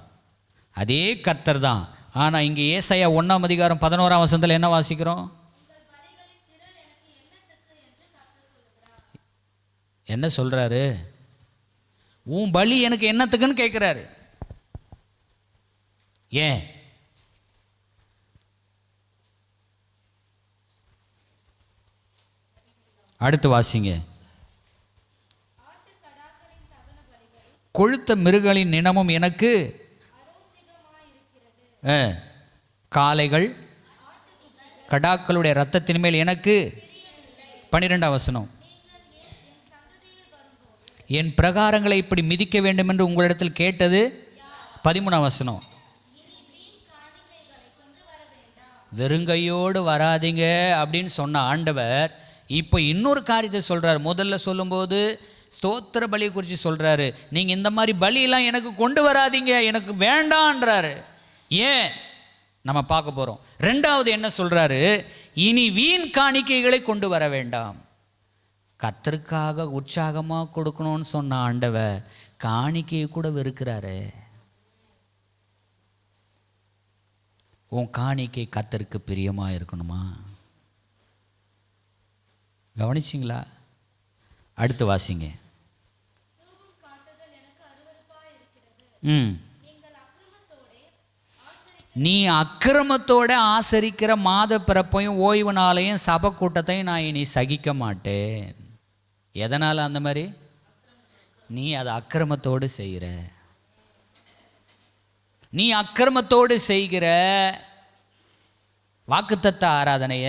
அதே கர்த்தர் தான். ஆனால் இங்கே ஏசாயா 1:11 என்ன வாசிக்கிறோம்? என்ன சொல்றாரு? உன் பலி எனக்கு என்னத்துக்குன்னு கேட்கிறாரு. ஏன்? அடுத்து வாசிங்க. கொழுத்த மிருகங்களின் நினமும் எனக்கு காளைகள் கடாக்களுடைய இரத்தத்தின் மேல் எனக்கு 12ஆம் வசனம், என் பிரகாரங்களை இப்படி மிதிக்க வேண்டும் என்று உங்களிடத்தில் கேட்டது. 13ஆம் வசனம், வெறுங்கையோடு வராதிங்க அப்படின்னு சொன்ன ஆண்டவர் இப்போ இன்னொரு காரியத்தை சொல்கிறார். முதல்ல சொல்லும்போது ஸ்தோத்திர பலியை குறித்து சொல்கிறாரு, நீங்கள் இந்த மாதிரி பலியெல்லாம் எனக்கு கொண்டு வராதிங்க, எனக்கு வேண்டான்றாரு. ஏன் நம்ம பார்க்க போகிறோம். ரெண்டாவது என்ன சொல்கிறாரு, இனி வீண் காணிக்கைகளை கொண்டு வர வேண்டாம். கர்த்தருக்காக உற்சாகமாக கொடுக்கணும்னு சொன்ன ஆண்டவர் காணிக்கையை கூட வெறுக்கிறாரு. உன் காணிக்கை கர்த்தருக்கு பிரியமாக இருக்கணுமா? கவனிச்சிங்களா? அடுத்து வாசிங்க. நீ அக்கிரமத்தோட ஆசரிக்கிற மாத பிறப்பையும் ஓய்வு நாளையும் சபை கூட்டத்தையும் நான் இனி சகிக்க மாட்டேன். எதனால் அந்த மாதிரி? நீ அதை அக்கிரமத்தோடு செய்கிற. நீ அக்கிரமத்தோடு செய்கிற வாக்குத்தத்த ஆராதனைய,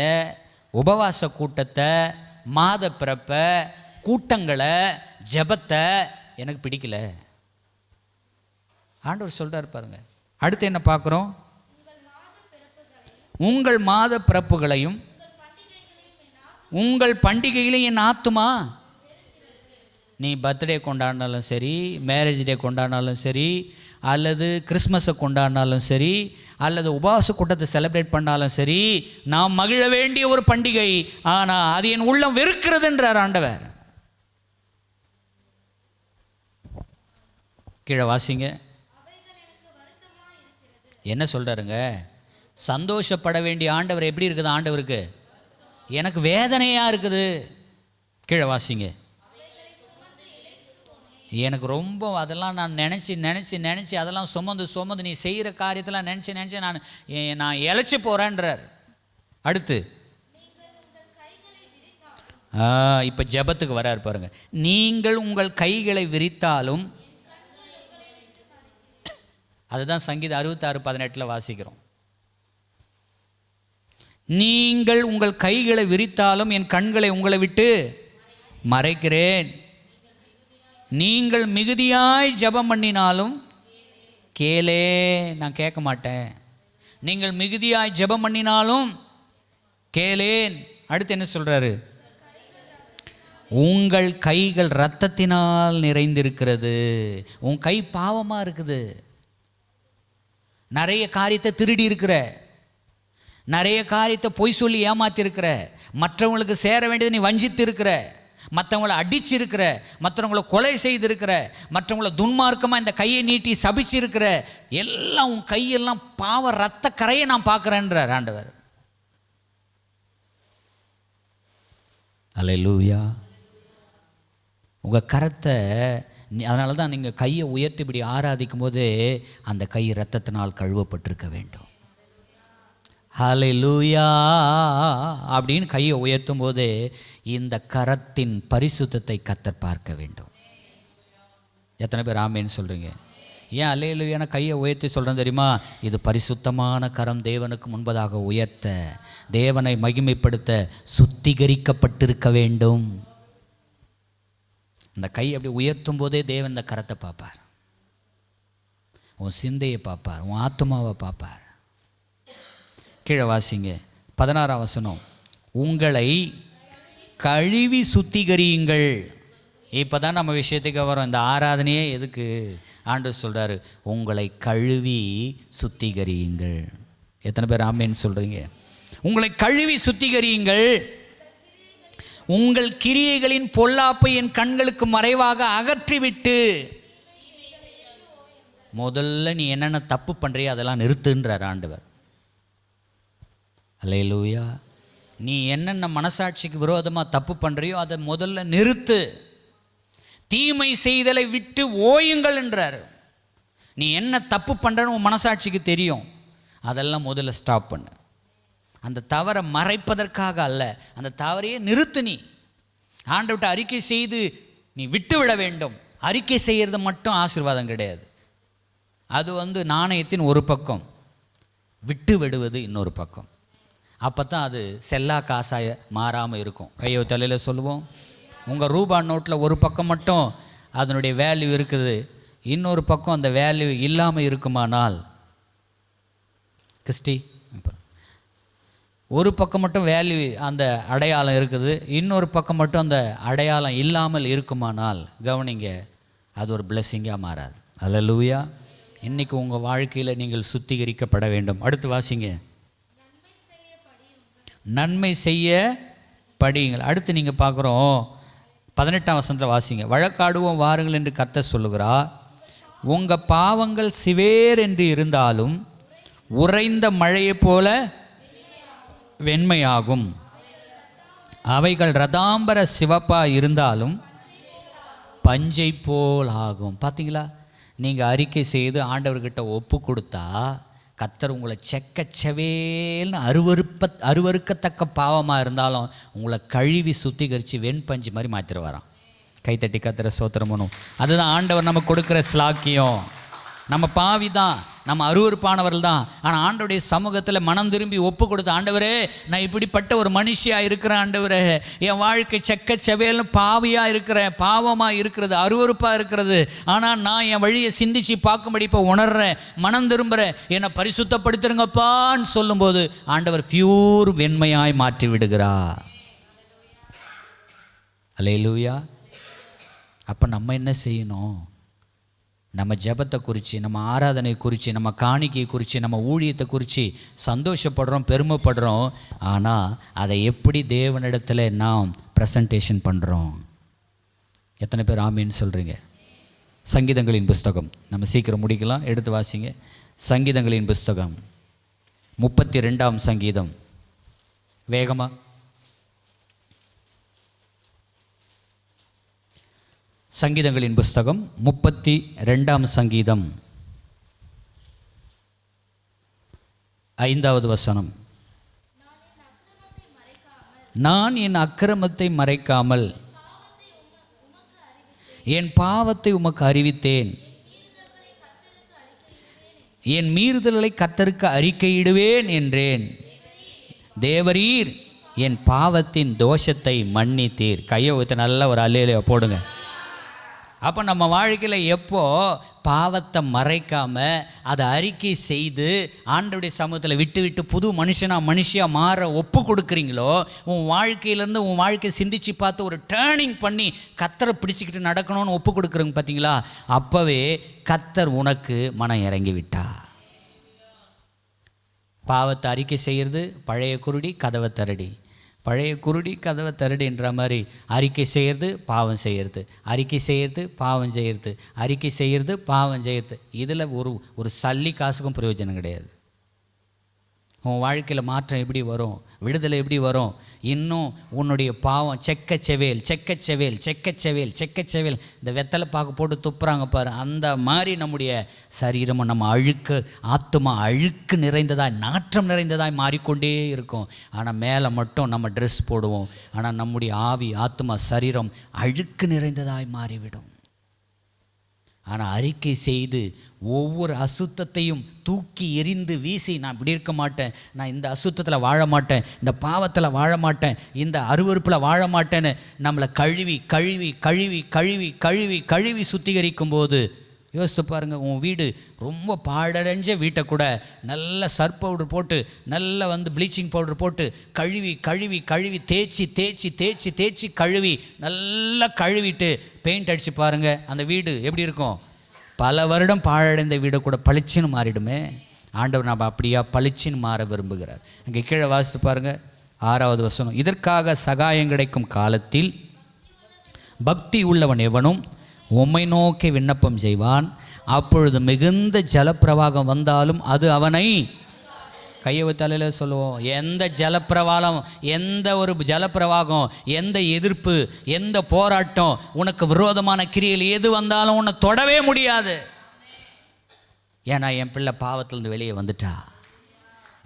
உபவாச கூட்டத்தை, மாத பிறப்பை, கூட்டங்களை, ஜெபத்தை எனக்கு பிடிக்கல. ஆண்டவர் சொல்றார் பாருங்க. அடுத்து என்ன பார்க்குறோம்? உங்கள் மாத பிறப்புகளையும் உங்கள் பண்டிகைகளையும் என் ஆத்துமா, நீ பர்த்டே கொண்டாடினாலும் சரி, மேரேஜ் டே கொண்டாடினாலும் சரி, அல்லது கிறிஸ்மஸை கொண்டாடினாலும் சரி, அல்லது உபவாச கூட்டத்தை செலிப்ரேட் பண்ணாலும் சரி, நாம் மகிழ வேண்டிய ஒரு பண்டிகை, ஆனால் அது என் உள்ளம் வெறுக்கிறதுன்றார் ஆண்டவர். கீழே வாசிங்க. என்ன சொல்கிறாருங்க? சந்தோஷப்பட வேண்டிய ஆண்டவர் எப்படி இருக்குது? ஆண்டவருக்கு எனக்கு வேதனையாக இருக்குது. கீழே வாசிங்க. எனக்கு ரொம்ப அதெல்லாம் நான் நினச்சி அதெல்லாம் சுமந்து நீ செய்கிற காரியத்தெல்லாம் நினச்சி நான் இழைச்சி போகிறேன்றார். அடுத்து இப்போ ஜெபத்துக்கு வரார் பாருங்க. நீங்கள் உங்கள் கைகளை விரித்தாலும், அதுதான் சங்கீதம் 66:18 வாசிக்கிறோம். நீங்கள் உங்கள் கைகளை விரித்தாலும் என் கண்களை உங்களை விட்டு மறைக்கிறேன். நீங்கள் மிகுதியாய் ஜெபம் பண்ணினாலும் கேளே, நான் கேட்க மாட்டேன். நீங்கள் மிகுதியாய் ஜெபம் பண்ணினாலும் கேளேன். அடுத்து என்ன சொல்றாரு? உங்கள் கைகள் இரத்தத்தினால் நிறைந்திருக்கிறது. உன் கை பாவமாக இருக்குது. நிறைய காரியத்தை திருடி இருக்கிற, நிறைய காரியத்தை பொய் சொல்லி ஏமாத்திருக்கிற, மற்றவங்களுக்கு சேர வேண்டியதை நீ வஞ்சித்து இருக்கிற, மற்றவங்களை அடிச்சிருக்கிற, மற்றவங்களை கொலை செய்திருக்கிற, மற்றவங்களை துன்மார்க்கமாக இந்த கையை நீட்டி சபிச்சிருக்கிற, எல்லாம் உன் கையெல்லாம் பாவ ரத்த கரையை நான் பார்க்குறேன்றார் ஆண்டவர். அல்லேலூயா. உங்கள் கரத்தை, அதனால தான் நீங்கள் கையை உயர்த்தி இப்படி ஆராதிக்கும் போது அந்த கை இரத்தத்தினால் கழுவப்பட்டிருக்க வேண்டும். ஹல்லேலூயா அப்படின்னு கையை உயர்த்தும் போது இந்த கரத்தின் பரிசுத்தத்தை கர்த்தர் பார்க்க வேண்டும். எத்தனை பேர் ஆமேன்னு சொல்கிறீங்க? ஏன் அல்லேலூயான கையை உயர்த்தி சொல்கிறேன் தெரியுமா? இது பரிசுத்தமான கரம், தேவனுக்கு முன்பதாக உயர்த்த, தேவனை மகிமைப்படுத்த சுத்திகரிக்கப்பட்டிருக்க வேண்டும். இந்த கை அப்படி உயர்த்தும் போதே தேவன் இந்த கரத்தை பார்ப்பார், உன் சிந்தையை பார்ப்பார், உன் ஆத்மாவை பார்ப்பார். கீழே வாசிங்க 16ஆம் வசனம். உங்களை கழுவி சுத்திகரியுங்கள். இப்போ தான் நம்ம விஷயத்துக்கு வரோம். இந்த ஆராதனையே எதுக்கு? ஆண்டவர் சொல்கிறாரு, உங்களை கழுவி சுத்திகரியுங்கள். எத்தனை பேர் ஆமேன்னு சொல்கிறீங்க? உங்களை கழுவி சுத்திகரியுங்கள். உங்கள் கிரியைகளின் பொல்லாப்பை என் கண்களுக்கு மறைவாக அகற்றிவிட்டு, முதல்ல நீ என்னென்ன தப்பு பண்ணுறியோ அதெல்லாம் நிறுத்துன்றார் ஆண்டவர். அல்லேலூயா. நீ என்னென்ன மனசாட்சிக்கு விரோதமாக தப்பு பண்ணுறியோ அதை முதல்ல நிறுத்து. தீமை செய்தலை விட்டு ஓயுங்கள் என்றார். நீ என்ன தப்பு பண்ணுறன்னு உன் மனசாட்சிக்கு தெரியும், அதெல்லாம் முதல்ல ஸ்டாப் பண்ணு. அந்த தவறை மறைப்பதற்காக அல்ல, அந்த தவறையே நிறுத்து. நீ ஆண்டவர்கிட்ட அறிக்கை செய்து நீ விட்டு விட வேண்டும். அறிக்கை செய்கிறது மட்டும் ஆசீர்வாதம் கிடையாது. அது நாணயத்தின் ஒரு பக்கம், விட்டு விடுவது இன்னொரு பக்கம். அப்போ தான் அது செல்லா காசாக மாறாமல் இருக்கும். கையோ தலையில் சொல்லுவோம். உங்கள் ரூபா நோட்டில் ஒரு பக்கம் மட்டும் அதனுடைய வேல்யூ இருக்குது, இன்னொரு பக்கம் அந்த வேல்யூ இல்லாமல் இருக்குமானால், கிறிஸ்டி ஒரு பக்கம் மட்டும் வேல்யூ அந்த அடையாளம் இருக்குது, இன்னொரு பக்கம் மட்டும் அந்த அடையாளம் இல்லாமல் இருக்குமானால் கவனிங்க, அது ஒரு பிளெஸ்ஸிங்காக மாறாது. அல்லேலூயா. இன்றைக்கி உங்கள் வாழ்க்கையில் நீங்கள் சுத்திகரிக்கப்பட வேண்டும். அடுத்து வாசிங்க, நன்மை செய்ய படியுங்கள். அடுத்து நீங்கள் பார்க்குறோம் 18ஆம் வசனத்தில் வாசிங்க. வழக்காடுவோம் வாருங்கள் என்று கர்த்தர் சொல்லுகிறார். உங்கள் பாவங்கள் சிவேர் என்று இருந்தாலும் உறைந்த மழையைப் போல வெண்மையாகும், அவைகள் ரதாம்பர சிவப்பாக இருந்தாலும் பஞ்சை போல் ஆகும். பார்த்தீங்களா, நீங்கள் அறிக்கை செய்து ஆண்டவர்கிட்ட ஒப்பு கொடுத்தா கர்த்தர் உங்களை செக்கச்சவேல்னு அருவருக்கத்தக்க பாவமாக இருந்தாலும் உங்களை கழுவி சுத்திகரித்து வெண்பஞ்சு மாதிரி மாற்றிட்டு வரான். கைத்தட்டி கர்த்தரை ஸ்தோத்திரம் பண்ணும். அதுதான் ஆண்டவர் நமக்கு கொடுக்குற ஸ்லாக்கியம். நம்ம பாவி தான், நம்ம அருவருப்பானவர்கள் தான். ஆனால் ஆண்டவருடைய சமூகத்தில் மனம் திரும்பி ஒப்பு கொடுத்த, ஆண்டவரே நான் இப்படிப்பட்ட ஒரு மனுஷியாக இருக்கிறேன், ஆண்டவரே என் வாழ்க்கை செக்கச்சவேல்னு பாவியாக இருக்கிறேன், பாவமாக இருக்கிறது, அருவருப்பாக இருக்கிறது, ஆனால் நான் என் வழியை சிந்திச்சு பார்க்கும்படி இப்போ உணர்றேன், மனம் திரும்புகிறேன், என்னை பரிசுத்தப்படுத்துருங்கப்பான்னு சொல்லும்போது ஆண்டவர் பியூர் வெண்மையாய் மாற்றி விடுகிறார். அல்லேலூயா. அப்போ நம்ம என்ன செய்யணும்? நம்ம ஜெபத்தை குறித்து, நம்ம ஆராதனை குறித்து, நம்ம காணிக்கை குறித்து, நம்ம ஊழியத்தை குறித்து சந்தோஷப்படுறோம், பெருமைப்படுறோம். ஆனால் அதை எப்படி தேவனிடத்தில் நாம் ப்ரெசன்டேஷன் பண்ணுறோம்? எத்தனை பேர் ஆமீன்னு சொல்கிறீங்க? சங்கீதங்களின் புஸ்தகம், நம்ம சீக்கிரம் முடிக்கலாம், எடுத்து வாசிங்க. சங்கீதங்களின் புஸ்தகம் 32ஆம் சங்கீதம், வேகமாக. சங்கீதங்களின் புஸ்தகம் 32ஆம் சங்கீதம் 5வது வசனம். நான் என் அக்கிரமத்தை மறைக்காமல் என் பாவத்தை உமக்கு அறிவித்தேன், என் மீறுதல்களை கர்த்தருக்கு அறிக்கையிடுவேன் என்றேன். தேவரீர் என் பாவத்தின் தோஷத்தை மன்னித்தீர். கையை ஊற்ற நல்ல ஒரு அல்லேலூயா போடுங்க. அப்போ நம்ம வாழ்க்கையில் எப்போ பாவத்தை மறைக்காமல் அதை அறிக்கை செய்து ஆண்டவருடைய சமூகத்தில் விட்டு விட்டு புது மனுஷியாக மாற ஒப்பு கொடுக்குறீங்களோ, உன் வாழ்க்கையிலேருந்து உன் வாழ்க்கையை சிந்திச்சு பார்த்து ஒரு டேர்னிங் பண்ணி கர்த்தரை பிடிச்சிக்கிட்டு நடக்கணும்னு ஒப்பு கொடுக்குறீங்க பார்த்தீங்களா, அப்போவே கர்த்தர் உனக்கு மனம் இறங்கி விட்டா. பாவத்தை அறிக்கை செய்கிறது பழைய குருடி கதவை திரடி, பழைய குருடி கதவை திரடின்ற மாதிரி அறிக்கை செய்கிறது பாவம் செய்கிறது, அறிக்கை செய்கிறது பாவம் செய்கிறது, அறிக்கை செய்கிறது பாவம் செய்கிறது. இதில் ஒரு சல்லி காசுக்கும் பிரயோஜனம் கிடையாது. உன் வாழ்க்கையில் மாற்றம் எப்படி வரும்? விடுதலை எப்படி வரும்? இன்னும் உன்னுடைய பாவம் செக்கச்செவேல் செக்கச்செவேல் செக்கச்செவேல் செக்கச்செவேல், இந்த வெத்தலை பாக்கு போட்டு துப்புறாங்க பாரு, அந்த மாதிரி நம்முடைய சரீரமும் நம்ம அழுக்கு ஆத்துமா அழுக்கு நிறைந்ததாய் நாற்றம் நிறைந்ததாய் மாறிக்கொண்டே இருக்கும். ஆனால் மேலே மட்டும் நம்ம ட்ரெஸ் போடுவோம், ஆனால் நம்முடைய ஆவி ஆத்துமா சரீரம் அழுக்கு நிறைந்ததாய் மாறிவிடும். ஆனால் அறிக்கை செய்து ஒவ்வொரு அசுத்தத்தையும் தூக்கி எறிந்து வீசி, நான் இப்படி இருக்க மாட்டேன், நான் இந்த அசுத்தத்தில் வாழ மாட்டேன், இந்த பாவத்தில் வாழ மாட்டேன், இந்த அருவருப்பில் வாழ மாட்டேன்னு நம்மளை கழுவி கழுவி கழுவி கழுவி கழுவி கழுவி சுத்திகரிக்கும் போது யோசித்து பாருங்கள், உன் வீடு ரொம்ப பாழடைஞ்ச வீட்டை கூட நல்ல சர்ஃப் பவுடர் போட்டு நல்ல ப்ளீச்சிங் பவுடர் போட்டு கழுவி கழுவி கழுவி தேய்ச்சி தேய்ச்சி தேய்ச்சி தேய்ச்சி கழுவி நல்லா கழுவிட்டு பெயிண்ட் அடித்து பாருங்கள், அந்த வீடு எப்படி இருக்கும்? பல வருடம் பாழடைந்த வீடு கூட பளிச்சுன்னு மாறிடுமே. ஆண்டவர் நாம் அப்படியா பளிச்சுன்னு மாற விரும்புகிறார். அங்கே கீழே வாசித்து பாருங்கள் 6வது வசனம். இதற்காக சகாயம் கிடைக்கும் காலத்தில் பக்தி உள்ளவன் எவனும் உம்மை நோக்கி விண்ணப்பம் செய்வான், அப்பொழுது மிகுந்த ஜலப்பிரவாகம் வந்தாலும் அது அவனை, கையை தலையில் சொல்லுவோம், எந்த ஜலப்பிரவாகம், எந்த ஒரு ஜலப்பிரவாகம், எந்த எதிர்ப்பு, எந்த போராட்டம், உனக்கு விரோதமான கிரியையில் எது வந்தாலும் உன்னை தொடவே முடியாது. ஏன்னா என் பிள்ளை பாவத்திலேருந்து வெளியே வந்துட்டா,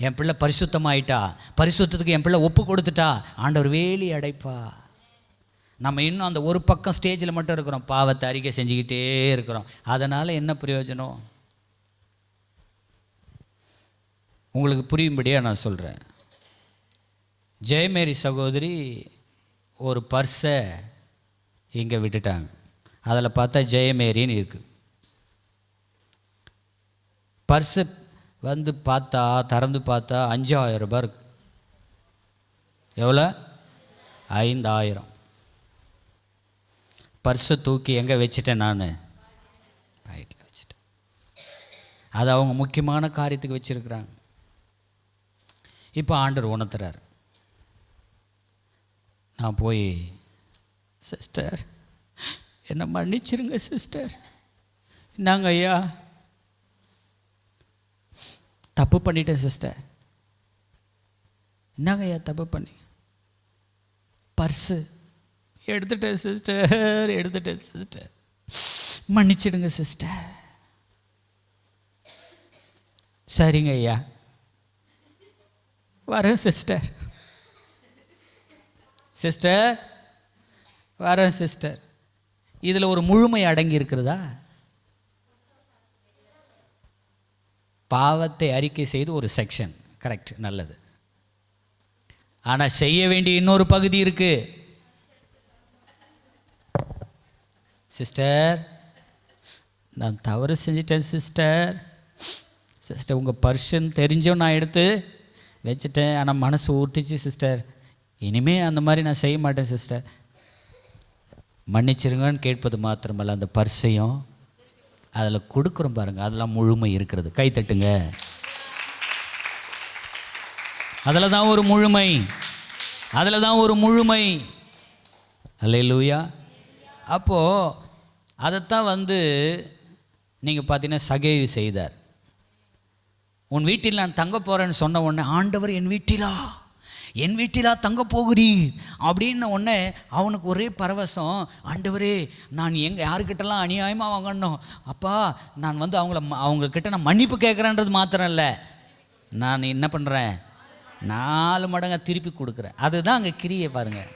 என் பிள்ளை பரிசுத்தமாயிட்டா, பரிசுத்தத்துக்கு என் பிள்ளை ஒப்பு கொடுத்துட்டா, ஆண்டவர் வேலி அடைப்பா. நம்ம இன்னும் அந்த ஒரு பக்கம் ஸ்டேஜில் மட்டும் இருக்கிறோம், பாவத்தை அறிக்கை செஞ்சுக்கிட்டே இருக்கிறோம். அதனால் என்ன பிரயோஜனம்? உங்களுக்கு புரியும்படியாக நான் சொல்கிறேன். ஜெயமேரி சகோதரி ஒரு பர்ஸை இங்கே விட்டுட்டாங்க. அதில் பார்த்தா ஜெயமேரின்னு இருக்குது. பர்ஸை வந்து பார்த்தா, திறந்து பார்த்தா 5000 ரூபாய் இருக்குது. எவ்வளோ? 5000. பர்ஸை தூக்கி எங்கே வச்சுட்டேன்? நான் பாக்கெட்டில் வச்சுட்டேன். அது அவங்க முக்கியமான காரியத்துக்கு வச்சுருக்குறாங்க. இப்போ ஆண்டவர் உணர்த்துறார். நான் போய், சிஸ்டர் என்னை மன்னிச்சிருங்க சிஸ்டர், என்னங்க ஐயா தப்பு பண்ணிட்டேன் சிஸ்டர், என்னங்க ஐயா தப்பு பண்ணி, பர்ஸு எடுத்துட்டேன் சிஸ்டர், எடுத்துட்டேன் சிஸ்டர், மன்னிச்சிடுங்க சிஸ்டர். சரிங்க ஐயா, வரேன் சிஸ்டர், சிஸ்டர் வரேன் சிஸ்டர். இதில் ஒரு முழுமை அடங்கி இருக்கிறதா? பாவத்தை அறிக்கை செய்து ஒரு செக்ஷன், கரெக்ட், நல்லது. ஆனால் செய்ய வேண்டிய இன்னொரு பகுதி இருக்கு. சிஸ்டர் நான் தவறு செஞ்சிட்டேன் சிஸ்டர், சிஸ்டர் உங்கள் பர்சன் தெரிஞ்சும் நான் எடுத்து வச்சுட்டேன், ஆனால் மனசு ஊர்த்திச்சு சிஸ்டர், இனிமேல் அந்த மாதிரி நான் செய்ய மாட்டேன் சிஸ்டர், மன்னிச்சிருங்கன்னு கேட்பது மாத்திரமல்ல, அந்த பர்ஸையும் அதில் கொடுக்குறோம் பாருங்கள், அதெல்லாம் முழுமை இருக்கிறது. கை தட்டுங்க. அதில் தான் ஒரு முழுமை, அதில் தான் ஒரு முழுமை. அல்லேலூயா. அப்போது அதைத்தான் வந்து நீங்கள் பார்த்தீங்கன்னா சகேயு செய்தார். உன் வீட்டில் நான் தங்க போகிறேன்னு சொன்ன உடனே, ஆண்டவர் என் வீட்டிலா தங்க போகிறீர் அப்படின்ன உடனே அவனுக்கு ஒரே பரவசம். ஆண்டவரே நான் யாருக்கிட்டலாம் அநியாயமாக வாங்கணும், அப்பா நான் வந்து அவங்கக்கிட்ட நான் மன்னிப்பு கேட்குறேன்றது மாத்திரம் இல்லை, நான் என்ன பண்ணுறேன், 4 மடங்கா திருப்பி கொடுக்குறேன். அதுதான் அங்கே கிரியை பாருங்கள்.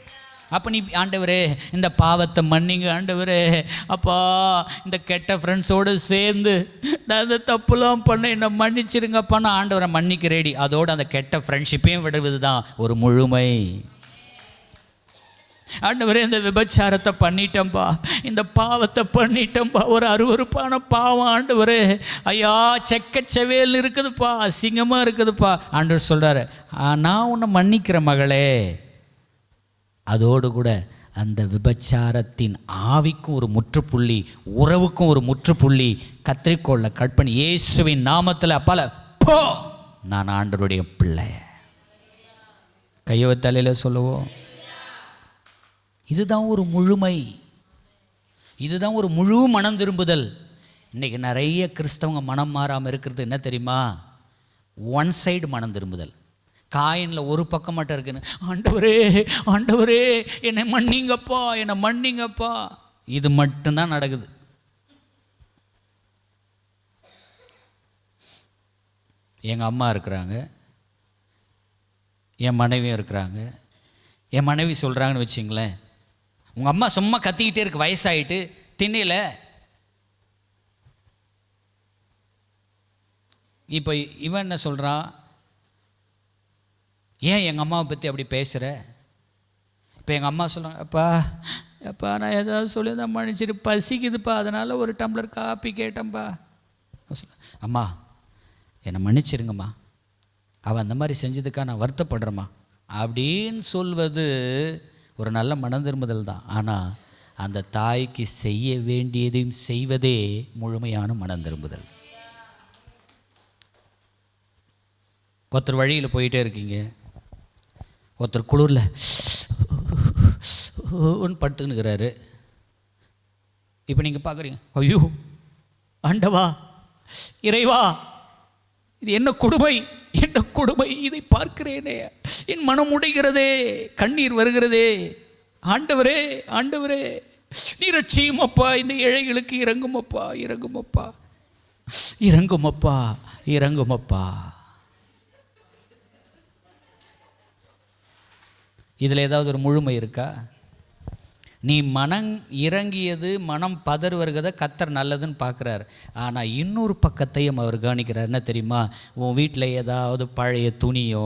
அப்போ நீ ஆண்டவரே இந்த பாவத்தை மன்னிங்க ஆண்டவரே, அப்பா இந்த கெட்ட ஃப்ரெண்ட்ஸோடு சேர்ந்து நான் இந்த தப்புலாம் பண்ண என்னை மன்னிச்சிருங்கப்பா, நான் ஆண்டவரை மன்னிக்க ரெடி. அதோடு அந்த கெட்ட ஃப்ரெண்ட்ஷிப்பையும் விடுவது தான் ஒரு முழுமை. ஆண்டவரே இந்த விபச்சாரத்தை பண்ணிட்டேன்பா, இந்த பாவத்தை பண்ணிட்டேன்பா, ஒரு அருவருப்பான பாவம் ஆண்டவரே, ஐயா செக்கச்சவேல் இருக்குதுப்பா, அசிங்கமாக இருக்குதுப்பா. ஆண்டவர் சொல்கிறாரு, நான் உன்னை மன்னிக்கிற மகளே. அதோடு கூட அந்த விபச்சாரத்தின் ஆவிக்கும் ஒரு முற்றுப்புள்ளி, உறவுக்கும் ஒரு முற்றுப்புள்ளி கத்திரிக்கோளை கட் பண்ணி இயேசுவின் நாமத்தில் அப்பால போ, நான் ஆண்டவருடைய பிள்ளை. கையவ தலையில் சொல்லுவோம். இதுதான் ஒரு முழுமை, இதுதான் ஒரு முழு மனம் திரும்புதல். இன்றைக்கி நிறைய கிறிஸ்தவங்க மனம் மாறாமல் இருக்கிறது என்ன தெரியுமா? ஒன் சைடு மனம் திரும்புதல். காயினில் ஒரு பக்கம் மட்டும் இருக்குன்னு, ஆண்டவரே ஆண்டவரே என்னை மன்னிங்கப்பா, என்னை மன்னிங்கப்பா, இது மட்டும்தான் நடக்குது. எங்கள் அம்மா இருக்கிறாங்க, என் மனைவியும் இருக்கிறாங்க. என் மனைவி சொல்கிறாங்கன்னு வச்சிங்களேன், உங்கள் அம்மா சும்மா கத்திக்கிட்டே இருக்கு, வயசாகிட்டு திண்ணையில். இப்போ இவன் என்ன சொல்கிறான், ஏன் எங்கள் அம்மாவை பற்றி அப்படி பேசுகிற? இப்போ எங்கள் அம்மா சொல்கிறாங்க, அப்பா நான் ஏதாவது சொல்லி தான் மன்னிச்சிட்டு பசிக்குதுப்பா, அதனால் ஒரு டம்ளர் காப்பி கேட்டேன்ப்பா. அம்மா என்னை மன்னிச்சிருங்கம்மா, அவள் அந்த மாதிரி செஞ்சதுக்காக நான் வருத்தப்படுறேம்மா அப்படின்னு சொல்வது ஒரு நல்ல மனம் திரும்புதல் தான். ஆனால் அந்த தாய்க்கு செய்ய வேண்டியதையும் செய்வதே முழுமையான மனம் திரும்புதல். ஒருத்தர் வழியில் போயிட்டே இருக்கீங்க, ஒருத்தர் குளிரில் ஒன்று படுத்துன்னுக்கிறாரு. இப்போ நீங்கள் பார்க்குறீங்க, ஐயோ ஆண்டவா இறைவா, இது என்ன கொடுமை, என்ன கொடுமை, இதை பார்க்கிறேனே, என் மனம் உடைகிறதே, கண்ணீர் வருகிறதே. ஆண்டவரே ஆண்டவரே நீ ரட்சியுமப்பா, இந்த ஏழைகளுக்கு இறங்குமப்பா, இறங்குமப்பா, இறங்குமப்பா, இறங்குமப்பா. இதில் ஏதாவது ஒரு முழுமை இருக்கா? நீ மனம் இறங்கியது, மனம் பதறு வருகிறத கர்த்தர் நல்லதுன்னு பார்க்குறார். ஆனால் இன்னொரு பக்கத்தையும் அவர் கவனிக்கிறார். என்ன தெரியுமா? உன் வீட்டில் ஏதாவது பழைய துணியோ,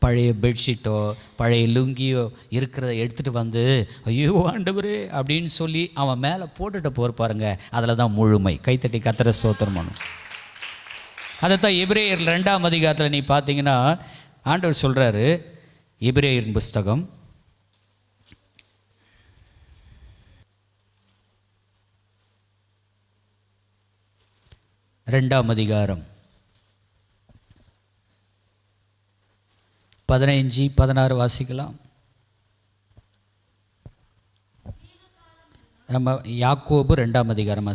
பழைய பெட்ஷீட்டோ, பழைய லுங்கியோ இருக்கிறத எடுத்துகிட்டு வந்து, ஐயோ ஆண்டவரே அப்படின்னு சொல்லி அவன் மேலே போட்டுட்டு பாருங்க. அதில் தான் முழுமை. கைத்தட்டி கர்த்தரை ஸ்தோத்திரம் பண்ணணும். அதைத்தான் எபிரேயர் 2ஆம் அதிகாரத்தில் நீ பார்த்தீங்கன்னா ஆண்டவர் சொல்கிறாரு. எபிரேயரின் புஸ்தகம் 2ஆம் அதிகாரம் 15-16 வாசிக்கலாம். நம்ம யாக்கோபு 2ஆம் அதிகாரமா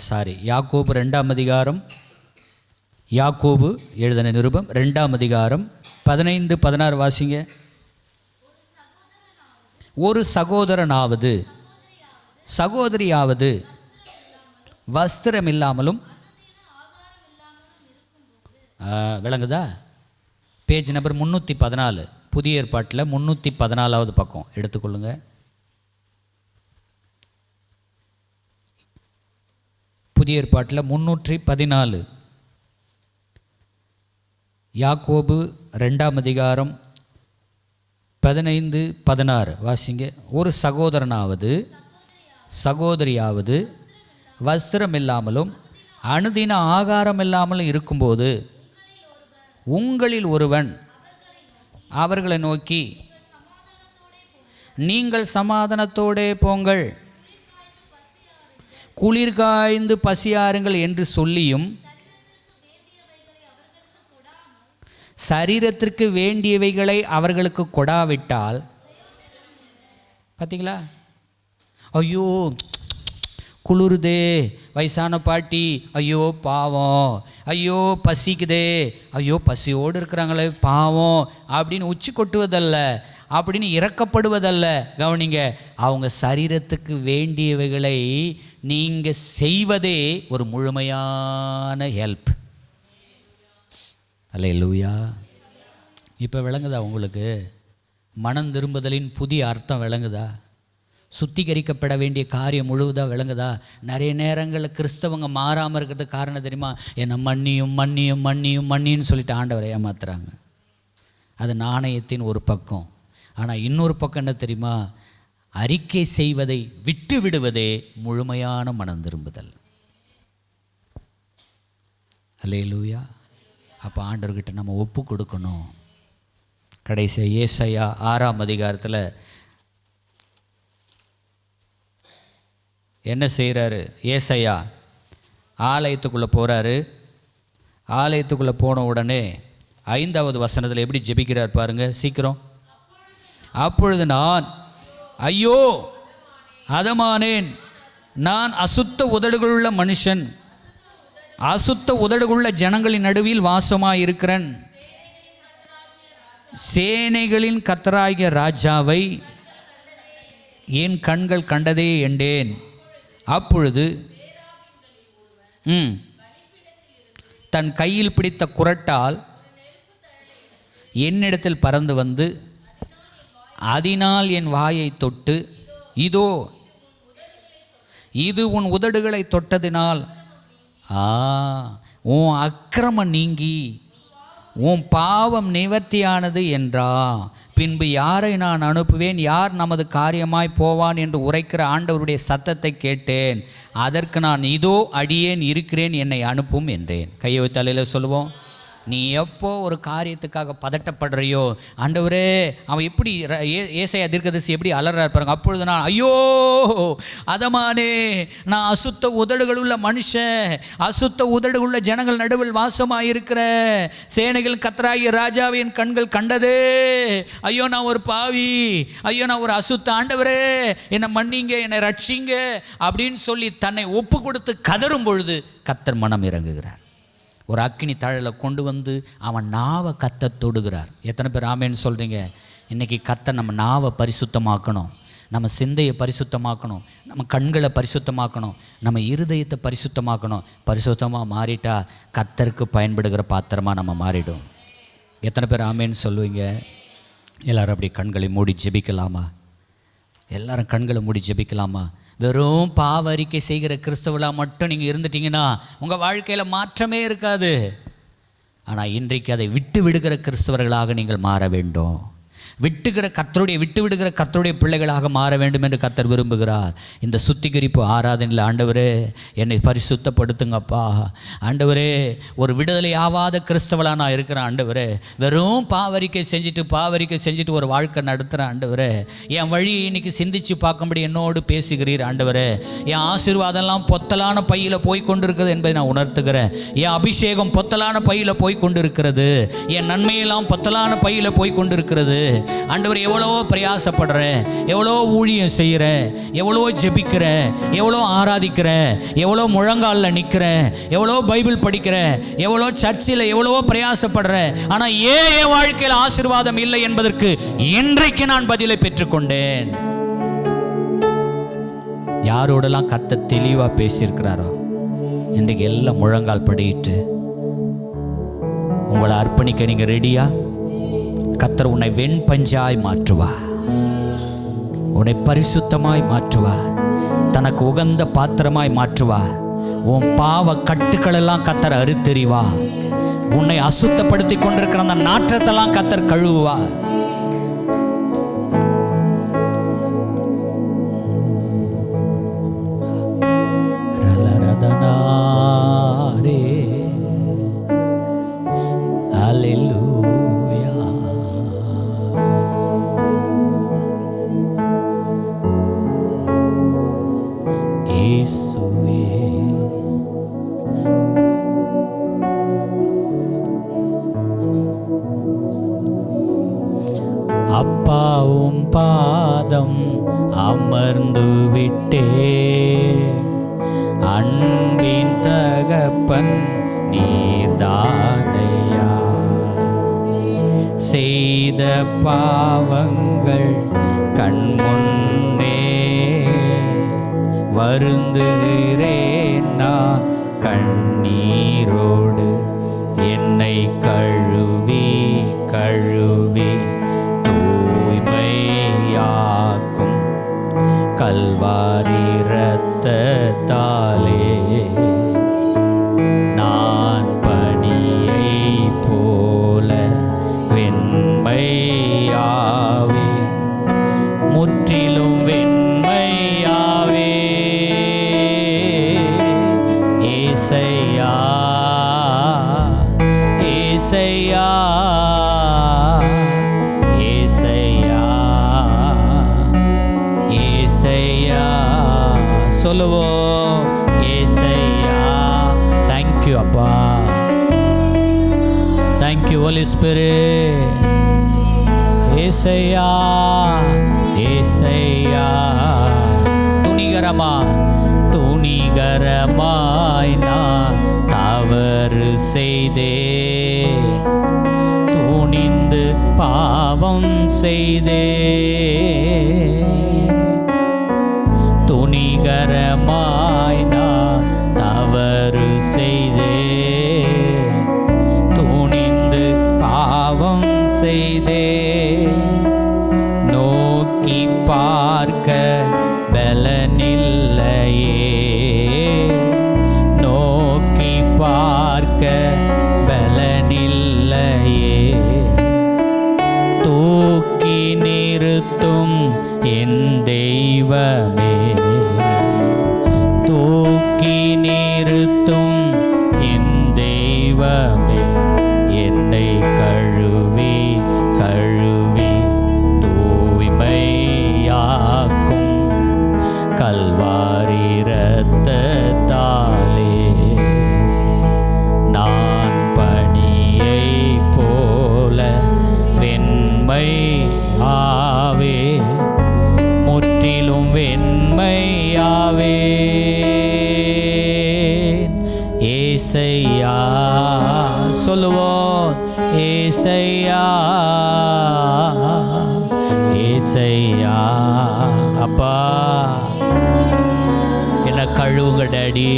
யாக்கோபு 2ஆம் அதிகாரம், யாக்கோபு எழுதின நிருபம் 2ஆம் அதிகாரம் 15-16 வாசிங்க. ஒரு சகோதரனாவது சகோதரியாவது வஸ்திரம் இல்லாமலும், விளங்குதா? பேஜ் நம்பர் 314, புதிய ஏற்பாட்டில் 314வது பக்கம் எடுத்துக்கொள்ளுங்க. புதிய ஏற்பாட்டில் 314, யாக்கோபு 2ஆம் அதிகாரம் 15-16 வாசிங்க. ஒரு சகோதரனாவது சகோதரியாவது வஸ்திரம் இல்லாமலும் அனுதின ஆகாரம் இல்லாமலும் இருக்கும்போது உங்களில் ஒருவன் அவர்களை நோக்கி, நீங்கள் சமாதானத்தோடே போங்கள், குளிர் காய்ந்து பசியாருங்கள் என்று சொல்லியும் சரீரத்திற்கு வேண்டியவைகளை அவர்களுக்கு கொடாவிட்டால், பார்த்தீங்களா? ஐயோ குளிருதே, வயசான பாட்டி, ஐயோ பாவம், ஐயோ பசிக்குதே, ஐயோ பசியோடு இருக்கிறாங்களே பாவம் அப்படின்னு உச்சி கொட்டுவதல்ல, அப்படின்னு இறக்கப்படுவதல்ல. கவனிங்க, அவங்க சரீரத்துக்கு வேண்டியவைகளை நீங்கள் செய்வதே ஒரு முழுமையான ஹெல்ப். அல்லேலூயா. இப்போ விளங்குதா உங்களுக்கு? மனம் திரும்புதலின் புதிய அர்த்தம் விளங்குதா? சுத்திகரிக்கப்பட வேண்டிய காரியம் முழுவதாக விளங்குதா? நிறைய நேரங்களில் கிறிஸ்தவங்க மாறாமல் இருக்கிறதுக்கு காரணம் தெரியுமா? என்னை மன்னியும் மன்னியும் மன்னியும் மன்னின்னு சொல்லிட்டு ஆண்டவரை ஏமாத்துறாங்க. அது நாணயத்தின் ஒரு பக்கம். ஆனால் இன்னொரு பக்கம் என்ன தெரியுமா? அறிக்கை செய்வதை விட்டு விடுவதே முழுமையான மனம் திரும்புதல். அல்லேலூயா. அப்போ ஆண்டவர்கிட்ட நம்ம ஒப்பு கொடுக்கணும். கடைசியாக ஏசாயா 6ஆம் அதிகாரத்தில் என்ன செய்கிறாரு? ஏசாயா ஆலயத்துக்குள்ளே போகிறாரு. ஆலயத்துக்குள்ளே போன உடனே 5வது வசனத்தில் எப்படி ஜெபிக்கிறார் பாருங்க சீக்கிரம். அப்பொழுது நான் ஐயோ அதமானேன், நான் அசுத்த உதடுகளுள்ள மனுஷன், அசுத்த உதடுகளுள்ள ஜனங்களின் நடுவில் வாசமாக இருக்கிறேன். சேனைகளின் கர்த்தராகிய ராஜாவை என் கண்கள் கண்டதே என்றேன். அப்பொழுது தன் கையில் பிடித்த குறட்டால் என்னிடத்தில் பறந்து வந்து அதனால் என் வாயை தொட்டு, இதோ இது உன் உதடுகளை தொட்டதினால் உன் அக்கிரமம் நீங்கி உன் பாவம் நிவர்த்தியானது என்றா. பின்பு யாரை நான் அனுப்புவேன், யார் நமது காரியமாய் போவான் என்று உரைக்கிற ஆண்டவருடைய சத்தத்தை கேட்டேன். அதற்கு நான் இதோ அடியேன் இருக்கிறேன், என்னை அனுப்பும் என்றேன். கையை தலையில் சொல்லுவோம். நீ எப்போ ஒரு காரியத்துக்காக பதட்டப்படுறியோ, ஆண்டவரே அவன் எப்படி ஏசாயா தீர்க்கதரிசி எப்படி அலறா இருப்பாங்க. அப்பொழுது நான் ஐயோ அதமானே, நான் அசுத்த உதடுகள் உள்ள மனுஷன், அசுத்த உதடுகள் உள்ள ஜனங்கள் நடுவில் வாசமாக இருக்கிற சேனைகள் கர்த்தராகிய ராஜாவை என் கண்கள் கண்டதே. ஐயோ நான் ஒரு பாவி, ஐயோ நான் ஒரு அசுத்த, ஆண்டவரே என்னை மன்னிங்க, என்னை ரட்சிங்க அப்படின்னு சொல்லி தன்னை ஒப்பு கொடுத்து கதறும் பொழுது கர்த்தர் மனம் இறங்குகிறார். ஒரு அக்கினி தழலை கொண்டு வந்து அவன் நாவை கத்த தொடுகிறார். எத்தனை பேர் ஆமேன்னு சொல்கிறீங்க? இன்றைக்கி கர்த்தர் நம்ம நாவை பரிசுத்தமாக்கணும், நம்ம சிந்தையை பரிசுத்தமாக்கணும், நம்ம கண்களை பரிசுத்தமாக்கணும், நம்ம இருதயத்தை பரிசுத்தமாக்கணும். பரிசுத்தமாக மாறிட்டா கர்த்தருக்கு பயன்படுகிற பாத்திரமாக நம்ம மாறிடும். எத்தனை பேர் ஆமேன்னு சொல்லுவீங்க? எல்லோரும் அப்படி கண்களை மூடி ஜெபிக்கலாமா? எல்லாரும் கண்களை மூடி ஜெபிக்கலாமா? வெறும் பாவ அறிக்கை செய்கிற கிறிஸ்தவர்களாக மட்டும் நீங்கள் இருந்துட்டீங்கன்னா உங்கள் வாழ்க்கையில் மாற்றமே இருக்காது. ஆனால் இன்றைக்கு அதை விட்டு விடுகிற கிறிஸ்தவர்களாக நீங்கள் மாற வேண்டும். விட்டு விடுகிற கர்த்தருடைய பிள்ளைகளாக மாற வேண்டும் என்று கர்த்தர் விரும்புகிறார். இந்த சுத்திகரிப்பு ஆராதனையில் ஆண்டவரே என்னை பரிசுத்தப்படுத்துங்கப்பா, ஆண்டவரே ஒரு விடுதலை ஆகாத கிறிஸ்தவளாக நான் இருக்கிறேன் ஆண்டவரே, வெறும் பாவரிக்கை செஞ்சுட்டு ஒரு வாழ்க்கை நடத்துகிறேன் ஆண்டவரே, என் வழி இன்னைக்கு சிந்திச்சு பார்க்கும்படி என்னோடு பேசுகிறீர் ஆண்டவரே. என் ஆசீர்வாதம்லாம் பொத்தலான பையில் போய் கொண்டிருக்கிறது என்பதை நான் உணர்த்துகிறேன். என் அபிஷேகம் பொத்தலான பையில் போய் கொண்டிருக்கிறது, என் நன்மையெல்லாம் பொத்தலான பையில் போய் கொண்டிருக்கிறது ஆண்டவர். எவ்வளவோ பிரயாசப்படுறேன், எவ்வளோ ஊழியம் செய்கிறேன், எவ்வளோ ஜெபிக்கிறேன், எவ்வளோ ஆராதிக்கிறேன், எவ்வளோ முழங்காலில் நிற்கிறேன், எவ்வளோ பைபிள் படிக்கிறேன், எவ்வளோ சர்ச்சில் எவ்வளவோ பிரயாசப்படுறேன். ஆனால் ஏன் என் வாழ்க்கையில் ஆசீர்வாதம் இல்லை என்பதற்கு இன்றைக்கு நான் பதிலை பெற்றுக்கொண்டேன். யாரோடெல்லாம் கர்த்தர் தெளிவாக பேசியிருக்கிறாரோ இன்றைக்கு எல்லாம் முழங்கால் படிட்டு உங்களை அர்ப்பணிக்க நீங்கள் ரெடியா? கர்த்தர் உன்னை வெண்பஞ்சாய் மாற்றுவார், உன்னை பரிசுத்தமாய் மாற்றுவார், தனக்கு உகந்த பாத்திரமாய் மாற்றுவார். உன் பாவ கட்டுக்கள் எல்லாம் கர்த்தர் அறுத்தெறிவார். உன்னை அசுத்தப்படுத்தி கொண்டிருக்கிற அந்த நாற்றத்தெல்லாம் கர்த்தர் கழுவுவார். அப்பாவும் பாதம் அமர்ந்து விட்டே, அன்பின் தகப்பன் நீர்தானையா, செய்த பாவங்கள் கண்முன்னே வருந்துகிறேன் நான் கண்ணீரோடு, என்னை கழுவி கழுவி தூய்மையாக்கும் கல்வாரி இரத்தத்தாலே நான் பனியை போல வெண்மையாவே, முற்றிலும் வெண்மையாவே. ஏசையா ஏசையா ஏசையா ஏசையா சொல்லுவோம். ஏசையா. தேங்க்யூ அப்பா, தேங்க்யூ ஹோலி ஸ்பிரிட். ஏசையா ஏசையா. துணிகரமாய் நான் தவறு செய்தே, துணிந்து பாவம் செய்தே, துணிகரமாய் நான் தவறு செய்தே, துணிந்து பாவம் செய்தே. நோக்கி பார்க்க பலனில்லையே, நோக்கி பார்க்க பலனில்லையே, தூக்கி நிறுத்தும் என் தெய்வமே, தூக்கி நிறுத்தும் என் தெய்வமே, என்னை கழுவி கழுவி தூய்மையாக்கும் கல்வாரி இரத்தத்தாலே நான் பனியை போல வெண்மையாவே, முற்றிலும் வெண்மையாவே. ஏசையா சொல்லுவோம். ஏசையா ஏசையா. அப்பா என்ன கழுவுங்க டாடி,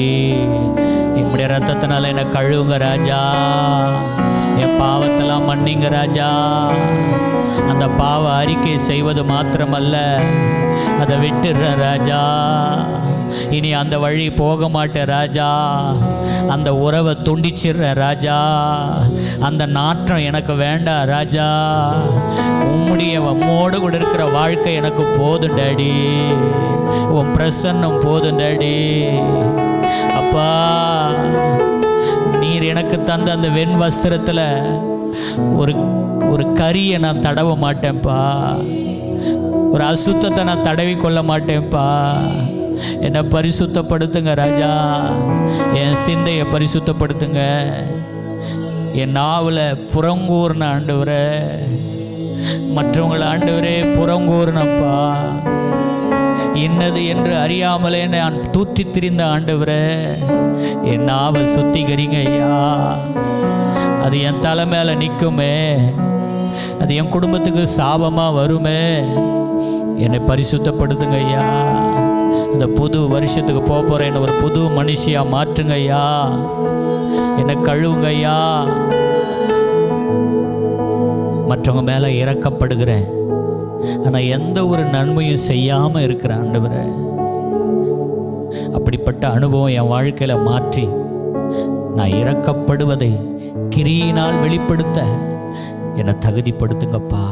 என் உம்முடைய ரத்தத்தினால என்னை கழுவுங்க ராஜா, என் பாவத்தெல்லாம் மன்னிங்க ராஜா. அந்த பாவ அறிக்கை செய்வது மாத்திரமல்ல, அதை விட்டுடுற ராஜா. இனி அந்த வழி போக மாட்டேன் ராஜா. அந்த உறவை துண்டிச்சிடுற ராஜா. அந்த நாற்றம் எனக்கு வேண்டாம் ராஜா. உம்முடைய உம்மோடு கூட இருக்கிற வாழ்க்கை எனக்கு போதும் டாடி. உன் பிரசன்னம் போதும் டாடி. அப்பா, நீர் எனக்கு தந்த அந்த வெண் வஸ்திரத்தில் ஒரு கரியை நான் தடவ மாட்டேன்ப்பா. ஒரு அசுத்தத்தை நான் தடவி கொள்ள மாட்டேன்ப்பா. என்னை பரிசுத்தப்படுத்துங்க ராஜா. என் சிந்தையை பரிசுத்தப்படுத்துங்க. என் நாவில் புறங்கூர்ன ஆண்டவரே, மற்றவங்களை ஆண்டவரே புறங்கூர்னப்பா. என்னது என்று அறியாமலே நான் தூற்றி திரிந்த ஆண்டவரே, என் நாவை சுத்திகரிங்க ஐயா. அது என் தலை மேலே நிற்குமே, அது என் குடும்பத்துக்கு சாபமாக வருமே. என்னை பரிசுத்தப்படுத்துங்க ஐயா. இந்த புது வருஷத்துக்கு போகிறேன், என்னை ஒரு புது மனுஷியாக மாற்றுங்க ஐயா. என்னை கழுவுங்க ஐயா. மற்றவங்க மேலே இறக்கப்படுகிறேன், ஆனால் எந்த ஒரு நன்மையும் செய்யாமல் இருக்கிறேன் ஆண்டவரே. அப்படிப்பட்ட அனுபவம் என் வாழ்க்கையில் மாற்றி நான் இறக்கப்படுவதை கிரியினால் வெளிப்படுத்த என்னை தகுதிப்படுத்துங்கப்பா.